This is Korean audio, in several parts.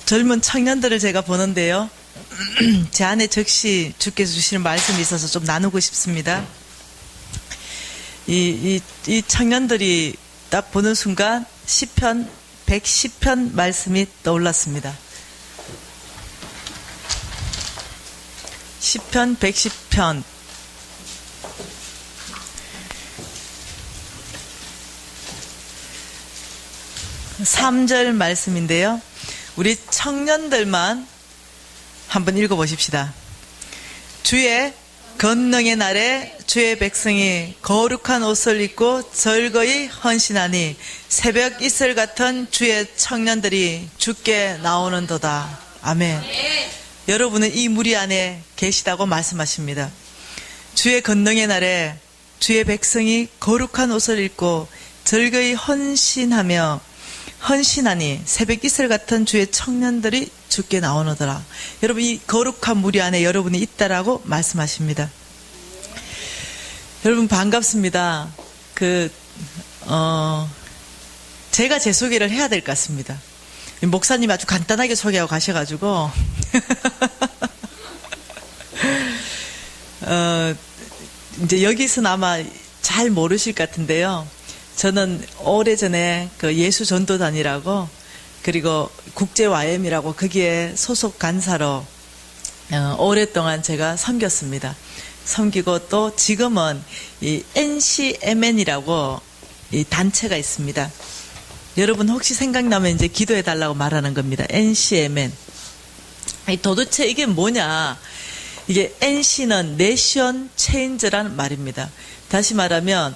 젊은 청년들을 제가 보는데요. 제 안에 즉시 주께서 주시는 말씀이 있어서 좀 나누고 싶습니다. 이 청년들이 딱 보는 순간 시편 110편 말씀이 떠올랐습니다. 시편 110편 3절 말씀인데요. 우리 청년들만 한번 읽어보십시다. 주의 권능의 날에 주의 백성이 거룩한 옷을 입고 즐거이 헌신하니 새벽 이슬 같은 주의 청년들이 주께 나오는도다. 아멘. 여러분은 이 무리 안에 계시다고 말씀하십니다. 주의 권능의 날에 주의 백성이 거룩한 옷을 입고 즐거이 헌신하니 새벽 이슬 같은 주의 청년들이 주께 나오노더라. 여러분, 이 거룩한 무리 안에 여러분이 있다라고 말씀하십니다. 여러분 반갑습니다. 제가 제 소개를 해야 될 것 같습니다. 목사님 아주 간단하게 소개하고 가셔가지고 이제 여기서는 아마 잘 모르실 것 같은데요. 저는 오래전에 그 예수전도단이라고 그리고 국제YM이라고 거기에 소속 간사로 오랫동안 제가 섬겼습니다. 섬기고 또 지금은 이 NCMN이라고 이 단체가 있습니다. 여러분 혹시 생각나면 이제 기도해 달라고 말하는 겁니다. NCMN. 도대체 이게 뭐냐? 이게 NC는 내션 체인저라는 말입니다. 다시 말하면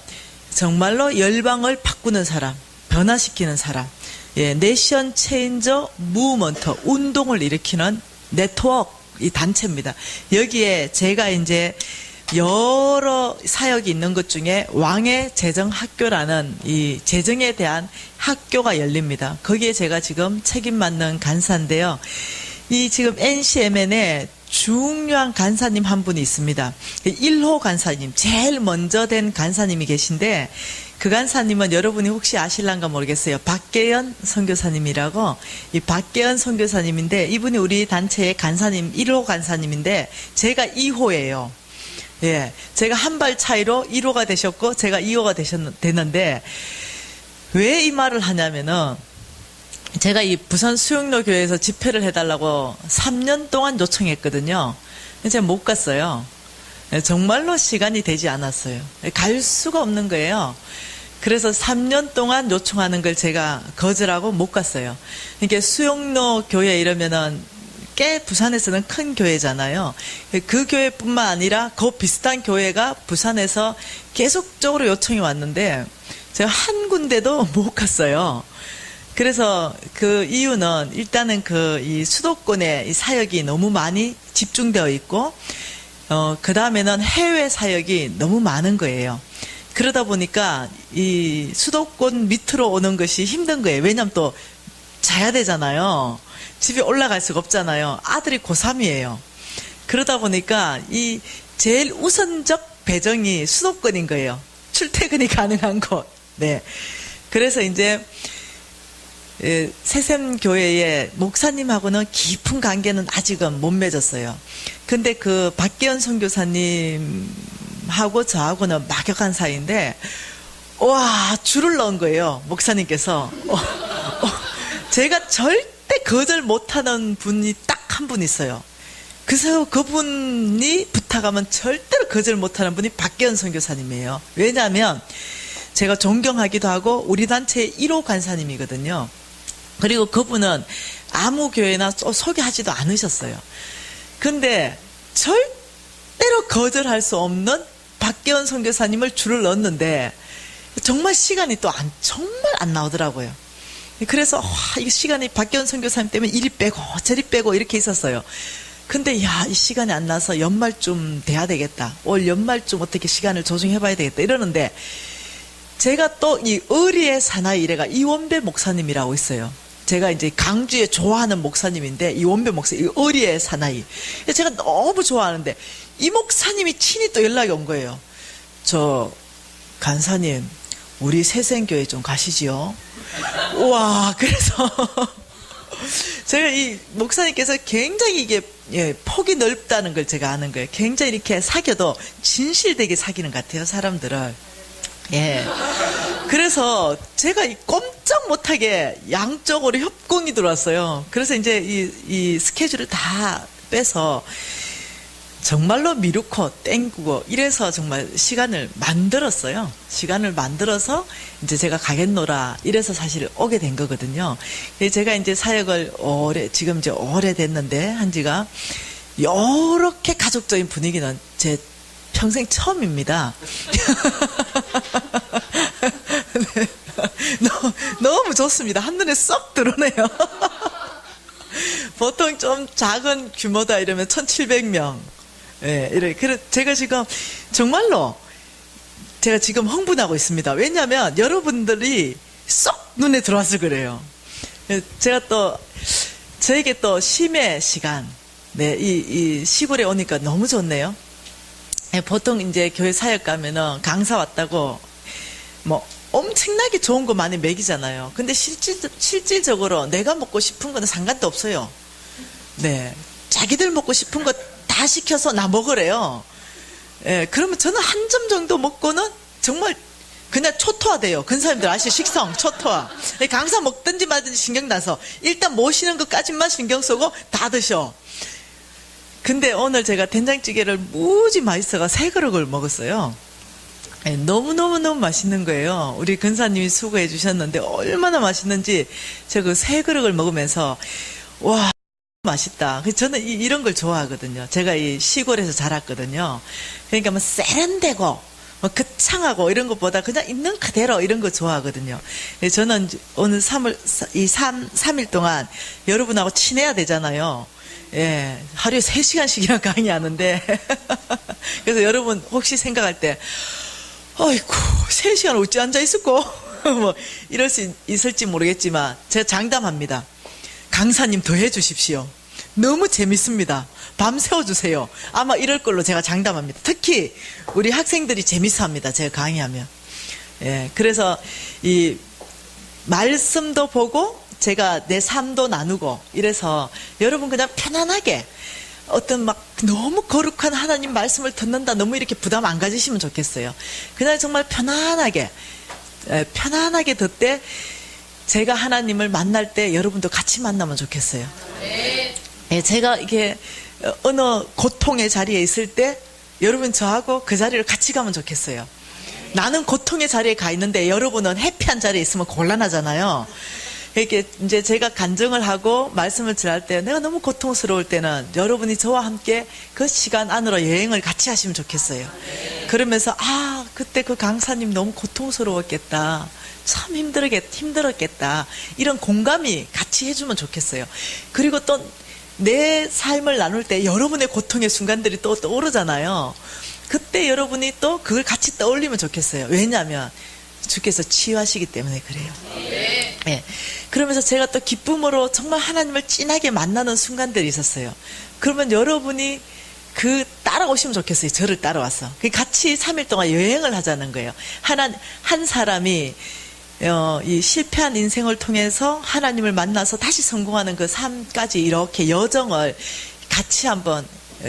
정말로 열방을 바꾸는 사람, 변화시키는 사람. 예, 내션 체인저 무브먼트, 운동을 일으키는 네트워크, 이 단체입니다. 여기에 제가 이제 여러 사역이 있는 것 중에 왕의 재정학교라는 이 재정에 대한 학교가 열립니다. 거기에 제가 지금 책임 맡는 간사인데요. 이 지금 NCMN에 중요한 간사님 한 분이 있습니다. 1호 간사님, 제일 먼저 된 간사님이 계신데 그 간사님은 여러분이 혹시 아실란가 모르겠어요. 박계연 선교사님이라고. 이 박계연 선교사님인데 이분이 우리 단체의 간사님, 1호 간사님인데 제가 2호예요. 예, 제가 한 발 차이로 1호가 되셨고 제가 2호가 됐는데 왜 이 말을 하냐면은 제가 이 부산 수영로 교회에서 집회를 해달라고 3년 동안 요청했거든요. 제가 못 갔어요. 정말로 시간이 되지 않았어요. 갈 수가 없는 거예요. 그래서 3년 동안 요청하는 걸 제가 거절하고 못 갔어요. 이게 수영로 교회 이러면은 꽤 부산에서는 큰 교회잖아요. 그 교회뿐만 아니라 그 비슷한 교회가 부산에서 계속적으로 요청이 왔는데 제가 한 군데도 못 갔어요. 그래서 그 이유는 일단은 이 수도권에 이 사역이 너무 많이 집중되어 있고, 그 다음에는 해외 사역이 너무 많은 거예요. 그러다 보니까 이 수도권 밑으로 오는 것이 힘든 거예요. 왜냐면 또 자야 되잖아요. 집에 올라갈 수가 없잖아요. 아들이 고3이에요. 그러다 보니까 이 제일 우선적 배정이 수도권인 거예요. 출퇴근이 가능한 곳. 네. 그래서 이제 새샘교회의 목사님하고는 깊은 관계는 아직은 못 맺었어요. 근데 그 박계연 선교사님하고 저하고는 막역한 사이인데, 와, 줄을 넣은 거예요. 목사님께서. 제가 절대 거절 못하는 분이 딱 한 분 있어요. 그래서 그분이 부탁하면 절대로 거절 못하는 분이 박계연 선교사님이에요. 왜냐하면 제가 존경하기도 하고 우리 단체의 1호 간사님이거든요. 그리고 그분은 아무 교회나 소개하지도 않으셨어요. 근데 절대로 거절할 수 없는 박계원 선교사님을 줄을 넣었는데 정말 시간이 또 정말 안 나오더라고요. 그래서 이 시간이 박계원 선교사님 때문에 이리 빼고 저리 빼고 이렇게 있었어요. 근데 이 시간이 안 나서 연말쯤 돼야 되겠다. 올 연말쯤 어떻게 시간을 조정해봐야 되겠다 이러는데 제가 또 이 의리의 사나이 이래가 이원배 목사님이라고 있어요. 제가 이제 강주에 좋아하는 목사님인데 이원배 목사님, 의리의 사나이. 제가 너무 좋아하는데 이 목사님이 친히 또 연락이 온 거예요. 저 간사님 우리 새생교회 좀 가시지요. 와, 그래서 제가 이 목사님께서 굉장히 이게 폭이 넓다는 걸 제가 아는 거예요. 굉장히 이렇게 사귀어도 진실되게 사귀는 것 같아요, 사람들을. 예. 그래서 제가 이 꼼짝 못하게 양쪽으로 협공이 들어왔어요. 그래서 이제 이 스케줄을 다 빼서 정말로 미루고 땡구고 이래서 정말 시간을 만들었어요. 시간을 만들어서 이제 제가 가겠노라 이래서 사실 오게 된 거거든요. 제가 이제 사역을 지금 이제 오래됐는데 한 지가 이렇게 가족적인 분위기는 제 평생 처음입니다. 네. 너무 좋습니다. 한눈에 쏙 드러내요. 보통 좀 작은 규모다 이러면 1700명. 예, 이래. 제가 지금 정말로 제가 지금 흥분하고 있습니다. 왜냐하면 여러분들이 쏙 눈에 들어와서 그래요. 제가 또 저에게 또 쉼의 시간, 네, 이 시골에 오니까 너무 좋네요. 예, 보통 이제 교회 사역 가면은 강사 왔다고 뭐 엄청나게 좋은 거 많이 먹이잖아요. 근데 실질적으로 내가 먹고 싶은 거는 상관도 없어요. 네, 자기들 먹고 싶은 거 다 시켜서 나 먹으래요. 예, 그러면 저는 한 점 정도 먹고는 정말 그냥 초토화돼요. 근사님들 아시죠? 식성, 초토화. 강사 먹든지 말든지 신경 나서 일단 모시는 것까지만 신경 쓰고 다 드셔. 근데 오늘 제가 된장찌개를 무지 맛있어가 3그릇을 먹었어요. 예, 너무너무너무 맛있는 거예요. 우리 근사님이 수고해 주셨는데 얼마나 맛있는지 제가 그 3그릇을 먹으면서 와, 맛있다. 그래서 저는 이런 걸 좋아하거든요. 제가 이 시골에서 자랐거든요. 그러니까 뭐 세련되고 뭐 거창하고 이런 것보다 그냥 있는 그대로 이런 거 좋아하거든요. 저는 오늘 3일 동안 여러분하고 친해야 되잖아요. 예, 하루에 3시간씩이나 강의하는데 그래서 여러분 혹시 생각할 때 아이고 3시간 어찌 앉아 있을까? 뭐 이럴 수 있을지 모르겠지만 제가 장담합니다. 강사님 더 해주십시오. 너무 재밌습니다. 밤 새워주세요. 아마 이럴 걸로 제가 장담합니다. 특히 우리 학생들이 재밌어합니다. 제가 강의하면. 예, 그래서 이 말씀도 보고 제가 내 삶도 나누고 이래서 여러분 그냥 편안하게 어떤 막 너무 거룩한 하나님 말씀을 듣는다 너무 이렇게 부담 안 가지시면 좋겠어요. 그냥 정말 편안하게 듣되 제가 하나님을 만날 때 여러분도 같이 만나면 좋겠어요. 예, 제가 이게 어느 고통의 자리에 있을 때 여러분 저하고 그 자리를 같이 가면 좋겠어요. 나는 고통의 자리에 가 있는데 여러분은 해피한 자리에 있으면 곤란하잖아요. 이렇게 이제 제가 간증을 하고 말씀을 전할 때 내가 너무 고통스러울 때는 여러분이 저와 함께 그 시간 안으로 여행을 같이 하시면 좋겠어요. 그러면서 그때 그 강사님 너무 고통스러웠겠다. 참 힘들었겠다. 이런 공감이 같이 해주면 좋겠어요. 그리고 또 내 삶을 나눌 때 여러분의 고통의 순간들이 또 떠오르잖아요. 그때 여러분이 또 그걸 같이 떠올리면 좋겠어요. 왜냐하면 주께서 치유하시기 때문에 그래요. 네. 그러면서 제가 또 기쁨으로 정말 하나님을 진하게 만나는 순간들이 있었어요. 그러면 여러분이 따라오시면 좋겠어요. 저를 따라와서. 같이 3일 동안 여행을 하자는 거예요. 한 사람이 이 실패한 인생을 통해서 하나님을 만나서 다시 성공하는 그 삶까지 이렇게 여정을 같이 한번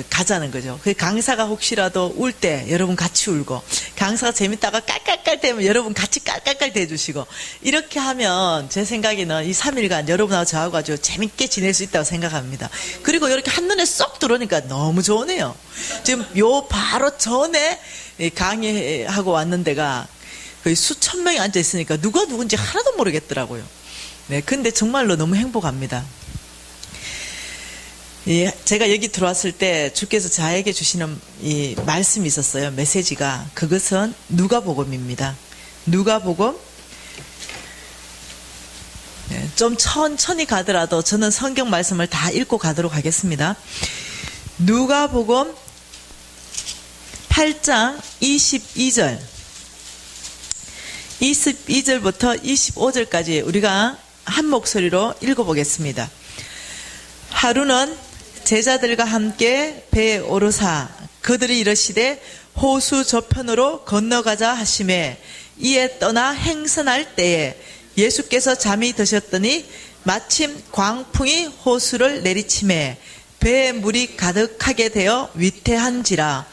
가자는 거죠. 그 강사가 혹시라도 울 때 여러분 같이 울고, 강사가 재밌다가 깔깔깔 대면 여러분 같이 깔깔깔 대주시고, 이렇게 하면 제 생각에는 이 3일간 여러분하고 저하고 아주 재밌게 지낼 수 있다고 생각합니다. 그리고 이렇게 한눈에 쏙 들어오니까 너무 좋으네요. 지금 바로 전에 강의하고 왔는 데가 거의 수천 명이 앉아 있으니까 누가 누군지 하나도 모르겠더라고요. 네, 근데 정말로 너무 행복합니다. 예, 제가 여기 들어왔을 때 주께서 저에게 주시는 이 말씀이 있었어요. 메시지가. 그것은 누가복음입니다. 누가복음. 네, 좀 천천히 가더라도 저는 성경 말씀을 다 읽고 가도록 하겠습니다. 누가복음 8장 22절. 22절부터 25절까지 우리가 한 목소리로 읽어보겠습니다. 하루는 제자들과 함께 배에 오르사 그들이 이르시되 호수 저편으로 건너가자 하시매 이에 떠나 행선할 때에 예수께서 잠이 드셨더니 마침 광풍이 호수를 내리치매 배에 물이 가득하게 되어 위태한지라.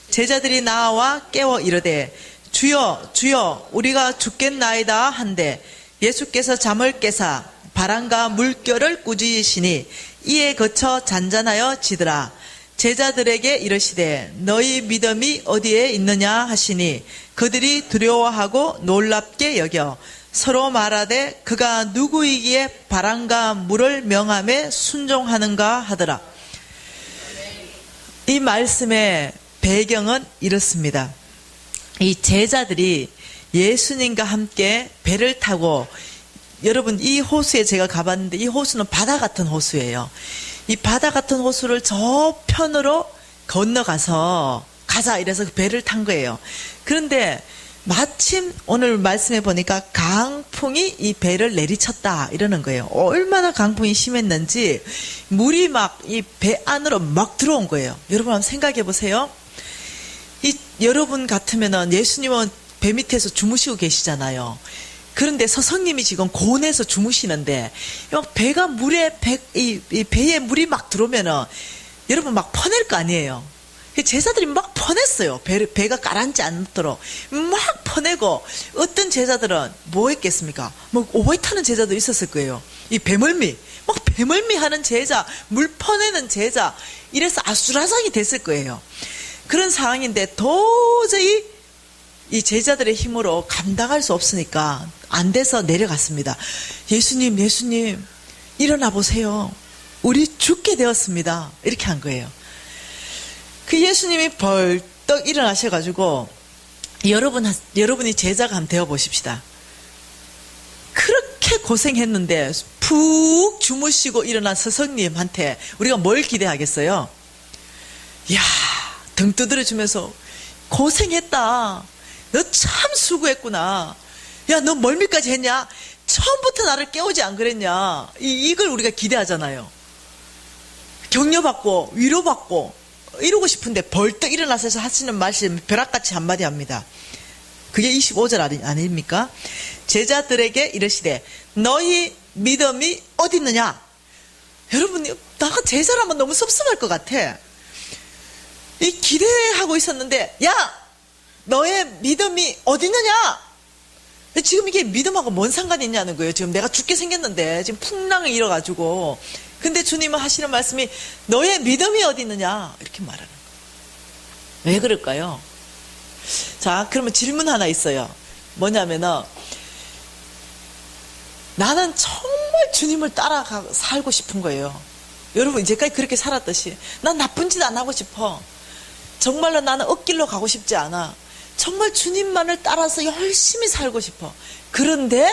제자들이 나와 깨워 이르되 주여 주여 우리가 죽겠나이다 한데 예수께서 잠을 깨사 바람과 물결을 꾸짖으시니 이에 그쳐 잔잔하여 지더라. 제자들에게 이르시되 너희 믿음이 어디에 있느냐 하시니 그들이 두려워하고 놀랍게 여겨 서로 말하되 그가 누구이기에 바람과 물을 명함에 순종하는가 하더라. 이 말씀의 배경은 이렇습니다. 이 제자들이 예수님과 함께 배를 타고, 여러분 이 호수에 제가 가봤는데 이 호수는 바다 같은 호수예요. 이 바다 같은 호수를 저편으로 건너가서 가자 이래서 그 배를 탄 거예요. 그런데 마침 오늘 말씀해 보니까 강풍이 이 배를 내리쳤다 이러는 거예요. 얼마나 강풍이 심했는지 물이 막 이 배 안으로 막 들어온 거예요. 여러분 한번 생각해 보세요. 여러분 같으면은 예수님은 배 밑에서 주무시고 계시잖아요. 그런데 서성님이 지금 고온에서 주무시는데 배가 이 배에 물이 막 들어오면은 여러분 막 퍼낼 거 아니에요. 제자들이 막 퍼냈어요. 배가 가라앉지 않도록 막 퍼내고, 어떤 제자들은 뭐 했겠습니까? 뭐 오버이 타는 제자도 있었을 거예요. 이 배멀미 막 배멀미 하는 제자, 물 퍼내는 제자, 이래서 아수라장이 됐을 거예요. 그런 상황인데 도저히 이 제자들의 힘으로 감당할 수 없으니까 안 돼서 내려갔습니다. 예수님 예수님 일어나 보세요. 우리 죽게 되었습니다. 이렇게 한 거예요. 그 예수님이 벌떡 일어나셔가지고 여러분이 제자가 한번 되어보십시다. 그렇게 고생했는데 푹 주무시고 일어난 스승님한테 우리가 뭘 기대하겠어요? 이야, 등 두드려주면서 고생했다. 너 참 수고했구나. 야, 너 멀미까지 했냐? 처음부터 나를 깨우지 안 그랬냐? 이걸 우리가 기대하잖아요. 격려받고 위로받고 이러고 싶은데 벌떡 일어나서 하시는 말씀 벼락같이 한마디 합니다. 그게 25절 아닙니까? 제자들에게 이르시되 너희 믿음이 어디 있느냐? 여러분, 나가 제자라면 너무 섭섭할 것 같아. 이 기대하고 있었는데, 야, 너의 믿음이 어디 있느냐? 지금 이게 믿음하고 뭔 상관이 있냐는 거예요. 지금 내가 죽게 생겼는데 지금 풍랑을 일어가지고, 근데 주님은 하시는 말씀이 너의 믿음이 어디 있느냐 이렇게 말하는 거예요. 왜 그럴까요? 자, 그러면 질문 하나 있어요. 뭐냐면은, 나는 정말 주님을 따라가 살고 싶은 거예요. 여러분 이제까지 그렇게 살았듯이 난 나쁜 짓 안 하고 싶어. 정말로 나는 엇길로 가고 싶지 않아. 정말 주님만을 따라서 열심히 살고 싶어. 그런데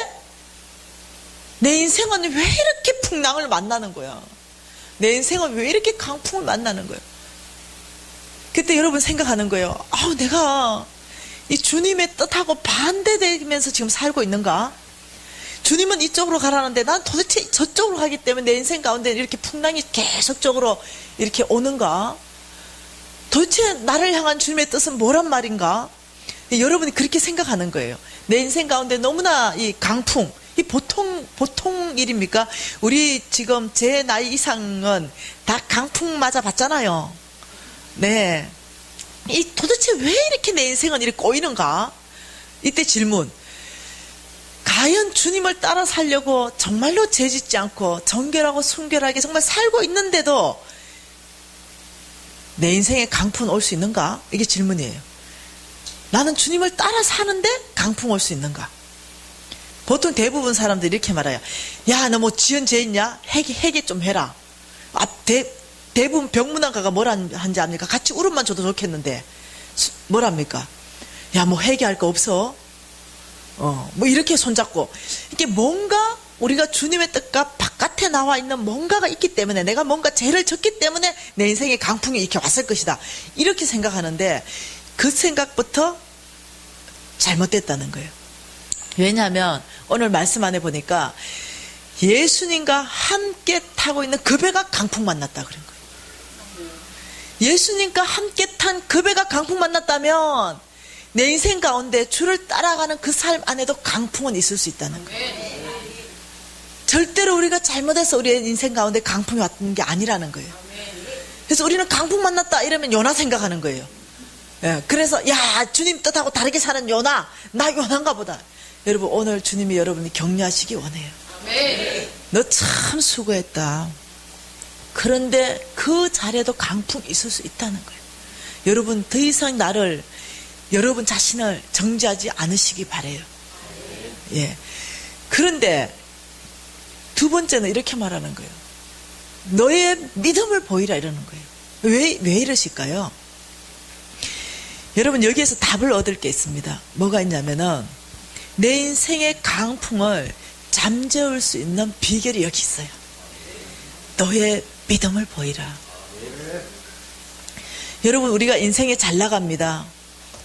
내 인생은 왜 이렇게 풍랑을 만나는 거야? 내 인생은 왜 이렇게 강풍을 만나는 거야? 그때 여러분 생각하는 거예요. 내가 이 주님의 뜻하고 반대되면서 지금 살고 있는가? 주님은 이쪽으로 가라는데 난 도대체 저쪽으로 가기 때문에 내 인생 가운데 이렇게 풍랑이 계속적으로 이렇게 오는가? 도대체 나를 향한 주님의 뜻은 뭐란 말인가? 여러분이 그렇게 생각하는 거예요. 내 인생 가운데 너무나 이 강풍, 이 보통 일입니까? 우리 지금 제 나이 이상은 다 강풍 맞아 봤잖아요. 네. 도대체 왜 이렇게 내 인생은 이렇게 꼬이는가? 이때 질문. 과연 주님을 따라 살려고 정말로 죄짓지 않고 정결하고 순결하게 정말 살고 있는데도 내 인생에 강풍 올 수 있는가? 이게 질문이에요. 나는 주님을 따라 사는데 강풍 올 수 있는가? 보통 대부분 사람들이 이렇게 말해요. 야, 너 뭐 지은 죄 있냐? 회개 좀 해라. 대부분 병문안가가 뭘 한지 압니까? 같이 울음만 줘도 좋겠는데 뭘 합니까? 야, 뭐 회개할 거 없어? 뭐 이렇게 손잡고, 이게 뭔가 우리가 주님의 뜻과 바깥에 나와 있는 뭔가가 있기 때문에, 내가 뭔가 죄를 졌기 때문에 내 인생에 강풍이 이렇게 왔을 것이다, 이렇게 생각하는데 그 생각부터 잘못됐다는 거예요. 왜냐하면 오늘 말씀 안에 보니까 예수님과 함께 타고 있는 그 배가 강풍 만났다 그런 거예요. 예수님과 함께 탄 그 배가 강풍 만났다면 내 인생 가운데 주를 따라가는 그 삶 안에도 강풍은 있을 수 있다는 거예요. 절대로 우리가 잘못해서 우리의 인생 가운데 강풍이 왔던 게 아니라는 거예요. 그래서 우리는 강풍 만났다 이러면 요나 생각하는 거예요. 예, 그래서 야 주님 뜻하고 다르게 사는 요나, 나 요나인가 보다. 여러분 오늘 주님이 여러분이 격려하시기 원해요. 너 참 수고했다. 그런데 그 자리에도 강풍이 있을 수 있다는 거예요. 여러분 더 이상 여러분 자신을 정죄하지 않으시기 바래요. 예. 그런데 두 번째는 이렇게 말하는 거예요. 너의 믿음을 보이라 이러는 거예요. 왜 이러실까요? 여러분 여기에서 답을 얻을 게 있습니다. 뭐가 있냐면은 내 인생의 강풍을 잠재울 수 있는 비결이 여기 있어요. 너의 믿음을 보이라. 여러분 우리가 인생에 잘 나갑니다.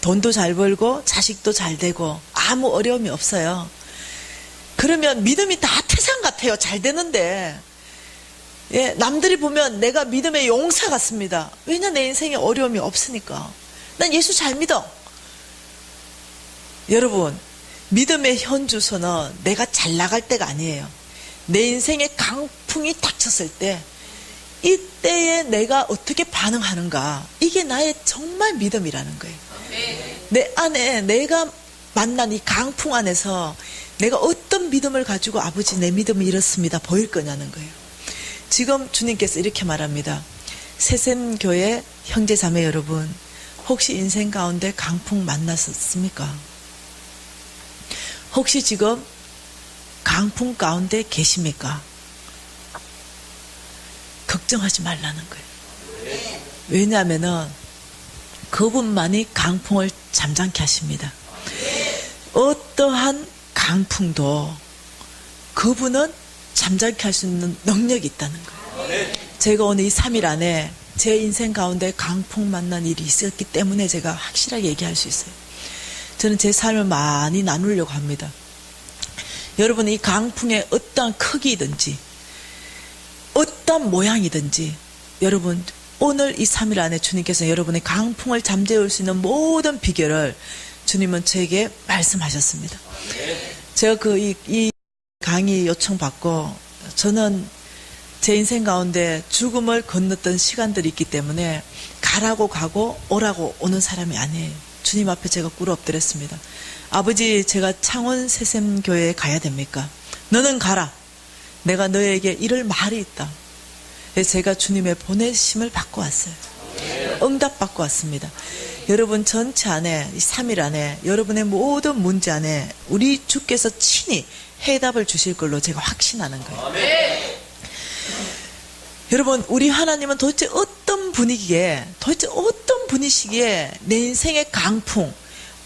돈도 잘 벌고 자식도 잘 되고 아무 어려움이 없어요. 그러면 믿음이 다 태산 같아요. 잘 되는데. 예, 남들이 보면 내가 믿음의 용사 같습니다. 왜냐 내 인생에 어려움이 없으니까. 난 예수 잘 믿어. 여러분 믿음의 현주소는 내가 잘 나갈 때가 아니에요. 내 인생에 강풍이 닥쳤을 때 이때에 내가 어떻게 반응하는가, 이게 나의 정말 믿음이라는 거예요. 내 안에 내가 만난 이 강풍 안에서 내가 어떤 믿음을 가지고 아버지 내 믿음이 이렇습니다 보일 거냐는 거예요. 지금 주님께서 이렇게 말합니다. 새샘교회 형제자매 여러분, 혹시 인생 가운데 강풍 만났습니까? 혹시 지금 강풍 가운데 계십니까? 걱정하지 말라는 거예요. 왜냐하면은 그분만이 강풍을 잠잠케 하십니다. 어떠한 강풍도 그분은 잠잠케 할 수 있는 능력이 있다는 거예요. 제가 오늘 이 3일 안에 제 인생 가운데 강풍 만난 일이 있었기 때문에 제가 확실하게 얘기할 수 있어요. 저는 제 삶을 많이 나누려고 합니다. 여러분 이 강풍의 어떠한 크기든지 어떤 모양이든지 여러분 오늘 이 3일 안에 주님께서 여러분의 강풍을 잠재울 수 있는 모든 비결을 주님은 저에게 말씀하셨습니다. 제가 이 강의 요청받고 저는 제 인생 가운데 죽음을 건넜던 시간들이 있기 때문에 가라고 가고 오라고 오는 사람이 아니에요. 주님 앞에 제가 꿇어 엎드렸습니다. 아버지 제가 창원 새샘교회에 가야 됩니까? 너는 가라. 내가 너에게 이럴 말이 있다. 그래서 제가 주님의 보내심을 받고 왔어요. 응답 받고 왔습니다. 여러분 전체 안에 이 3일 안에 여러분의 모든 문제 안에 우리 주께서 친히 해답을 주실 걸로 제가 확신하는 거예요. 여러분 우리 하나님은 도대체 어떤 분위기에 도대체 어떤 분이시기에 내 인생의 강풍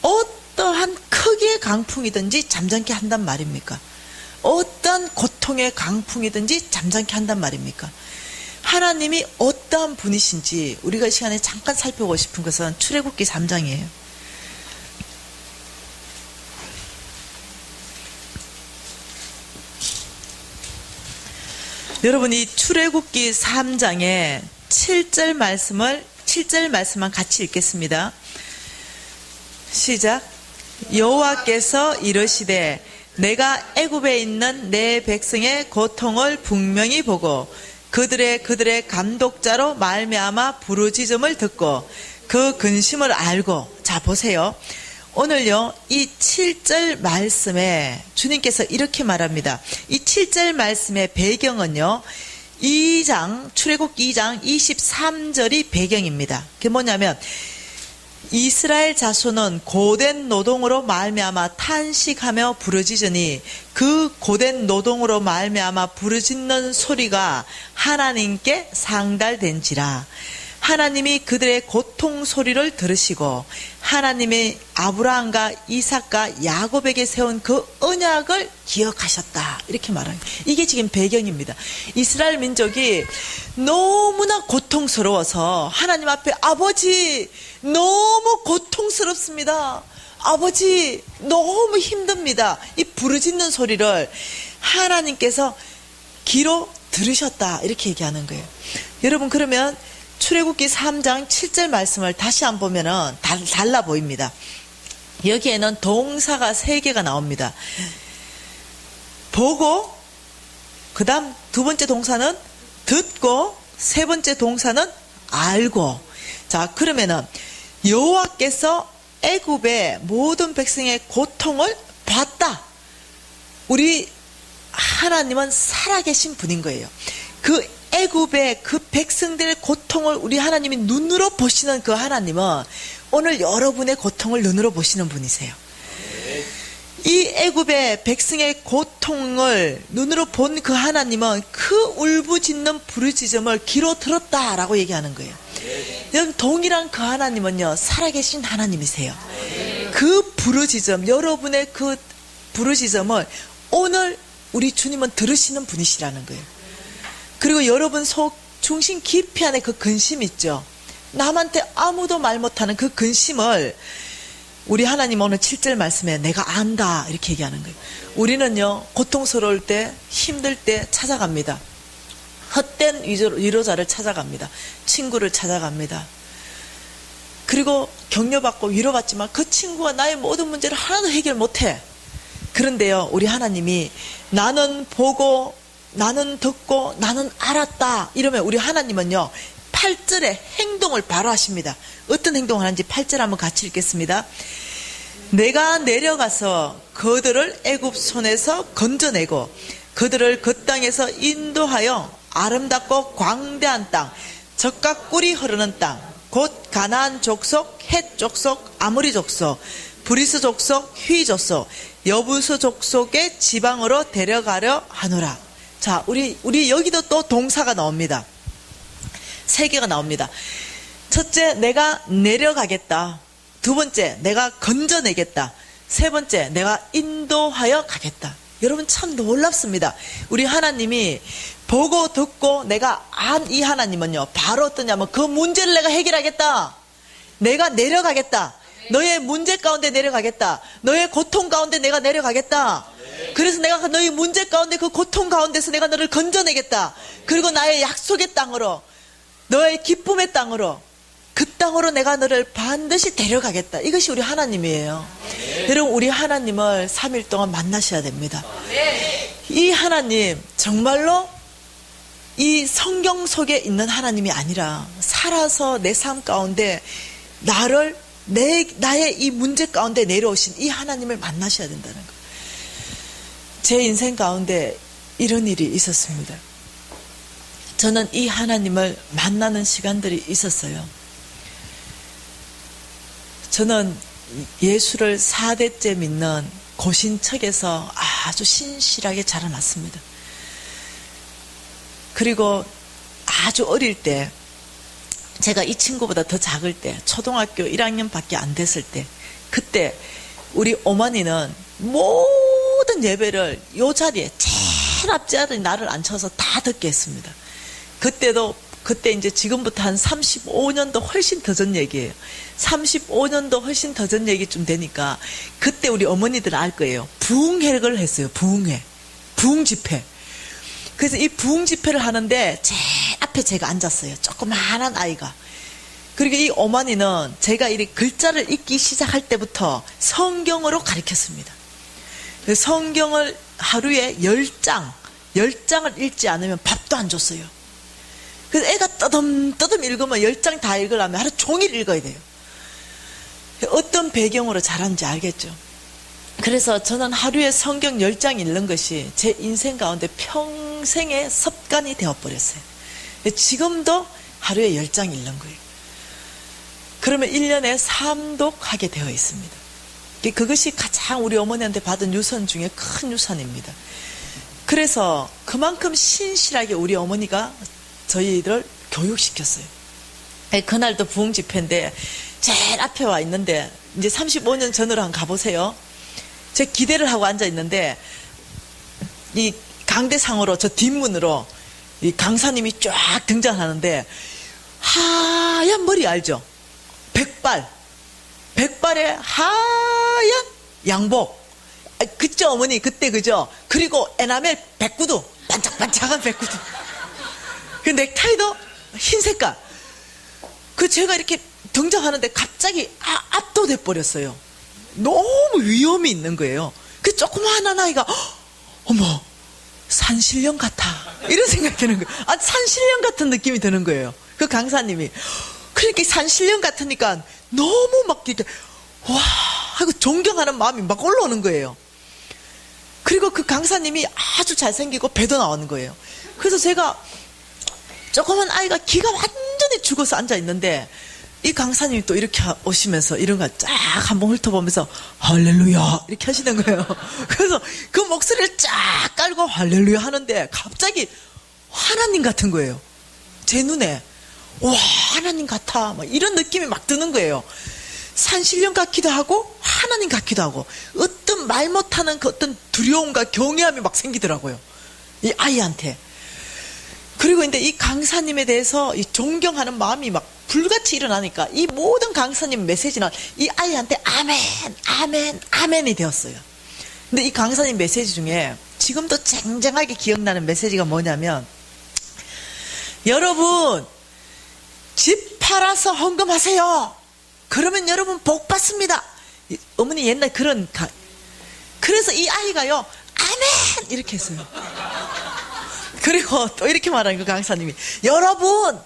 어떠한 크기의 강풍이든지 잠잠케 한단 말입니까? 어떠한 고통의 강풍이든지 잠잠케 한단 말입니까? 하나님이 어떠한 분이신지 우리가 이 시간에 잠깐 살펴보고 싶은 것은 출애굽기 3장이에요. 여러분 이 출애굽기 3장의 7절 말씀만 같이 읽겠습니다. 시작. 여호와께서 이르시되 내가 애굽에 있는 내 백성의 고통을 분명히 보고 그들의 감독자로 말미암아 부르짖음을 듣고 그 근심을 알고. 자 보세요. 오늘요 이 7절 말씀에 주님께서 이렇게 말합니다. 이 7절 말씀의 배경은요 2장 출애굽기 2장 23절이 배경입니다. 그게 뭐냐면 이스라엘 자손은 고된 노동으로 말미암아 탄식하며 부르짖으니 그 고된 노동으로 말미암아 부르짖는 소리가 하나님께 상달된지라. 하나님이 그들의 고통 소리를 들으시고 하나님의 아브라함과 이삭과 야곱에게 세운 그 언약을 기억하셨다. 이렇게 말하는 거예요. 이게 지금 배경입니다. 이스라엘 민족이 너무나 고통스러워서 하나님 앞에 아버지 너무 고통스럽습니다. 아버지 너무 힘듭니다. 이 부르짖는 소리를 하나님께서 귀로 들으셨다. 이렇게 얘기하는 거예요. 여러분 그러면 출애굽기 3장 7절 말씀을 다시 한번 보면은 달라 보입니다. 여기에는 동사가 3개가 나옵니다. 보고 그 다음 두 번째 동사는 듣고, 세 번째 동사는 알고. 자, 그러면은 여호와께서 애굽의 모든 백성의 고통을 봤다. 우리 하나님은 살아계신 분인 거예요. 그 애굽의 그 백성들의 고통을 우리 하나님이 눈으로 보시는 그 하나님은 오늘 여러분의 고통을 눈으로 보시는 분이세요. 이 애굽의 백성의 고통을 눈으로 본 그 하나님은 그 울부짖는 부르짖음을 귀로 들었다라고 얘기하는 거예요. 여러분, 동일한 그 하나님은요, 살아계신 하나님이세요. 그 부르짖음, 여러분의 그 부르짖음을 오늘 우리 주님은 들으시는 분이시라는 거예요. 그리고 여러분 속 중심 깊이 안에 그 근심 있죠. 남한테 아무도 말 못하는 그 근심을 우리 하나님 오늘 7절 말씀에 내가 안다 이렇게 얘기하는 거예요. 우리는요, 고통스러울 때, 힘들 때 찾아갑니다. 헛된 위로자를 찾아갑니다. 친구를 찾아갑니다. 그리고 격려받고 위로받지만 그 친구가 나의 모든 문제를 하나도 해결 못해. 그런데요, 우리 하나님이 나는 보고, 나는 듣고, 나는 알았다 이러면 우리 하나님은요, 8절에 행동을 바로 하십니다. 어떤 행동을 하는지 8절 한번 같이 읽겠습니다. 내가 내려가서 그들을 애굽 손에서 건져내고 그들을 그 땅에서 인도하여 아름답고 광대한 땅, 젖과 꿀이 흐르는 땅, 곧 가나안 족속, 헷 족속, 아모리 족속, 브리스 족속, 휘 족속, 여부수 족속의 지방으로 데려가려 하노라. 자, 우리 여기도 또 동사가 나옵니다. 세 개가 나옵니다. 첫째, 내가 내려가겠다. 두 번째, 내가 건져내겠다. 세 번째, 내가 인도하여 가겠다. 여러분 참 놀랍습니다. 우리 하나님이 보고 듣고 내가 안 이 하나님은요, 바로 어떠냐면 그 문제를 내가 해결하겠다. 내가 내려가겠다. 너의 문제 가운데 내려가겠다. 너의 고통 가운데 내가 내려가겠다. 그래서 내가 너의 문제 가운데 그 고통 가운데서 내가 너를 건져내겠다. 그리고 나의 약속의 땅으로, 너의 기쁨의 땅으로, 그 땅으로 내가 너를 반드시 데려가겠다. 이것이 우리 하나님이에요. 여러분, 우리 하나님을 3일 동안 만나셔야 됩니다. 이 하나님 정말로 이 성경 속에 있는 하나님이 아니라 살아서 내 삶 가운데 나를 나의 이 문제 가운데 내려오신 이 하나님을 만나셔야 된다는 거예요. 제 인생 가운데 이런 일이 있었습니다. 저는 이 하나님을 만나는 시간들이 있었어요. 저는 예수를 4대째 믿는 고신척에서 아주 신실하게 자라났습니다. 그리고 아주 어릴 때, 제가 이 친구보다 더 작을 때, 초등학교 1학년밖에 안 됐을 때, 그때 우리 어머니는 모든 예배를 이 자리에 제일 앞자리에 나를 앉혀서 다 듣게 했습니다. 그때 이제 지금부터 한 35년도 훨씬 더 전 얘기예요. 35년도 훨씬 더 전 얘기쯤 되니까 그때 우리 어머니들은 알 거예요. 부흥회를 했어요. 부흥회. 부흥집회. 그래서 이 부흥집회를 하는데 제일 앞에 제가 앉았어요. 조그마한 아이가. 그리고 이 어머니는 제가 이 글자를 읽기 시작할 때부터 성경으로 가르쳤습니다. 성경을 하루에 10장을 읽지 않으면 밥도 안 줬어요. 그래서 애가 떠듬떠듬 읽으면 10장 다 읽으려면 하루 종일 읽어야 돼요. 어떤 배경으로 자란지 알겠죠? 그래서 저는 하루에 성경 10장 읽는 것이 제 인생 가운데 평생의 습관이 되어버렸어요. 지금도 하루에 10장 읽는 거예요. 그러면 1년에 3독 하게 되어 있습니다. 그것이 가장 우리 어머니한테 받은 유산 중에 큰 유산입니다. 그래서 그만큼 신실하게 우리 어머니가 저희를 교육시켰어요. 그날도 부흥집회인데 제일 앞에 와 있는데 이제 35년 전으로 한번 가보세요. 제가 기대를 하고 앉아 있는데 이 강대상으로 저 뒷문으로 이 강사님이 쫙 등장하는데 하얀 머리 알죠? 백발에 하얀 양복. 그죠 어머니 그때 그죠? 그리고 에나멜 백구두, 반짝반짝한 백구두. 그 넥타이도 흰 색깔. 그 제가 이렇게 등장하는데 갑자기 압도돼 버렸어요. 너무 위험이 있는 거예요. 그 조그마한 아이가 어머 산신령 같아. 이런 생각이 드는 거예요. 아, 산신령 같은 느낌이 드는 거예요. 그 강사님이. 그러니까 산신령 같으니까 너무 막 이렇게, 와, 하고 존경하는 마음이 막 올라오는 거예요. 그리고 그 강사님이 아주 잘생기고 배도 나오는 거예요. 그래서 제가 조그만 아이가 기가 완전히 죽어서 앉아 있는데 이 강사님이 또 이렇게 오시면서 이런 거 쫙 한번 훑어보면서 할렐루야 이렇게 하시는 거예요. 그래서 그 목소리를 쫙 깔고 할렐루야 하는데 갑자기 하나님 같은 거예요. 제 눈에. 와, 하나님 같아. 막 이런 느낌이 막 드는 거예요. 산신령 같기도 하고 하나님 같기도 하고 어떤 말 못하는 그 어떤 두려움과 경외함이 막 생기더라고요. 이 아이한테. 그리고 이제 이 강사님에 대해서 이 존경하는 마음이 막 불같이 일어나니까 이 모든 강사님 메시지는 이 아이한테 아멘, 아멘, 아멘이 되었어요. 근데 이 강사님 메시지 중에 지금도 쟁쟁하게 기억나는 메시지가 뭐냐면, 여러분 집 팔아서 헌금하세요. 그러면 여러분 복 받습니다. 어머니 옛날 그런 그래서 이 아이가요 아멘 이렇게 했어요. 그리고 또 이렇게 말하는 그 강사님이, 여러분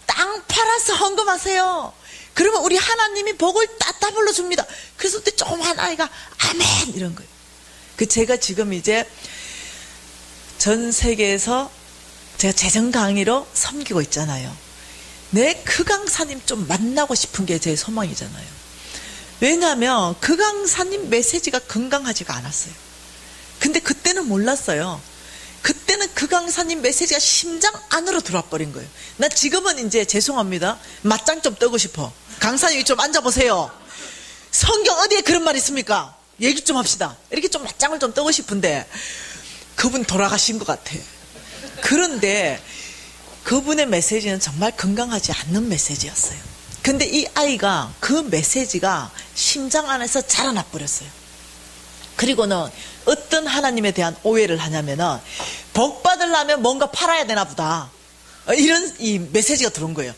땅 팔아서 헌금하세요. 그러면 우리 하나님이 복을 따따블로 줍니다. 그래서 또 조그만 아이가 아멘 이런 거예요. 그 제가 지금 이제 전 세계에서 제가 재정 강의로 섬기고 있잖아요. 내 그 강사님 좀 만나고 싶은 게 제 소망이잖아요. 왜냐하면 그 강사님 메시지가 건강하지가 않았어요. 근데 그때는 몰랐어요. 그때는 그 강사님 메시지가 심장 안으로 들어와 버린 거예요. 나 지금은 이제 죄송합니다. 맞짱 좀 뜨고 싶어. 강사님이 좀 앉아보세요. 성경 어디에 그런 말 있습니까? 얘기 좀 합시다. 이렇게 좀 맞짱을 좀 뜨고 싶은데 그분 돌아가신 것 같아. 그런데 그분의 메시지는 정말 건강하지 않는 메시지였어요. 근데 이 아이가 그 메시지가 심장 안에서 자라나 버렸어요. 그리고는 어떤 하나님에 대한 오해를 하냐면은 복 받으려면 뭔가 팔아야 되나 보다. 이런 이 메시지가 들어온 거예요.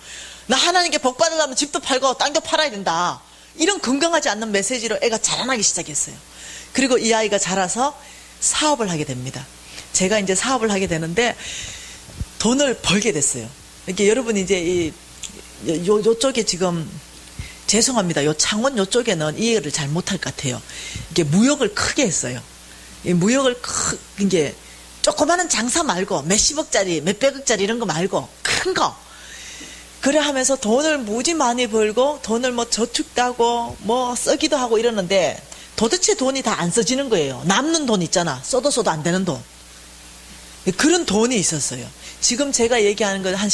나 하나님께 복 받으려면 집도 팔고 땅도 팔아야 된다. 이런 건강하지 않는 메시지로 애가 자라나기 시작했어요. 그리고 이 아이가 자라서 사업을 하게 됩니다. 제가 이제 사업을 하게 되는데 돈을 벌게 됐어요. 이렇게 여러분이 이제 요쪽에 지금 죄송합니다. 요 창원 요쪽에는 이해를 잘 못할 것 같아요. 이게 무역을 크게 했어요. 이 무역을 이게 조그마한 장사 말고 몇십억짜리, 몇백억짜리 이런 거 말고 큰 거. 그래 하면서 돈을 무지 많이 벌고 돈을 뭐 저축도 하고 뭐 쓰기도 하고 이러는데 도대체 돈이 다 안 써지는 거예요. 남는 돈 있잖아. 써도 안 되는 돈. 그런 돈이 있었어요. 지금 제가 얘기하는 건 한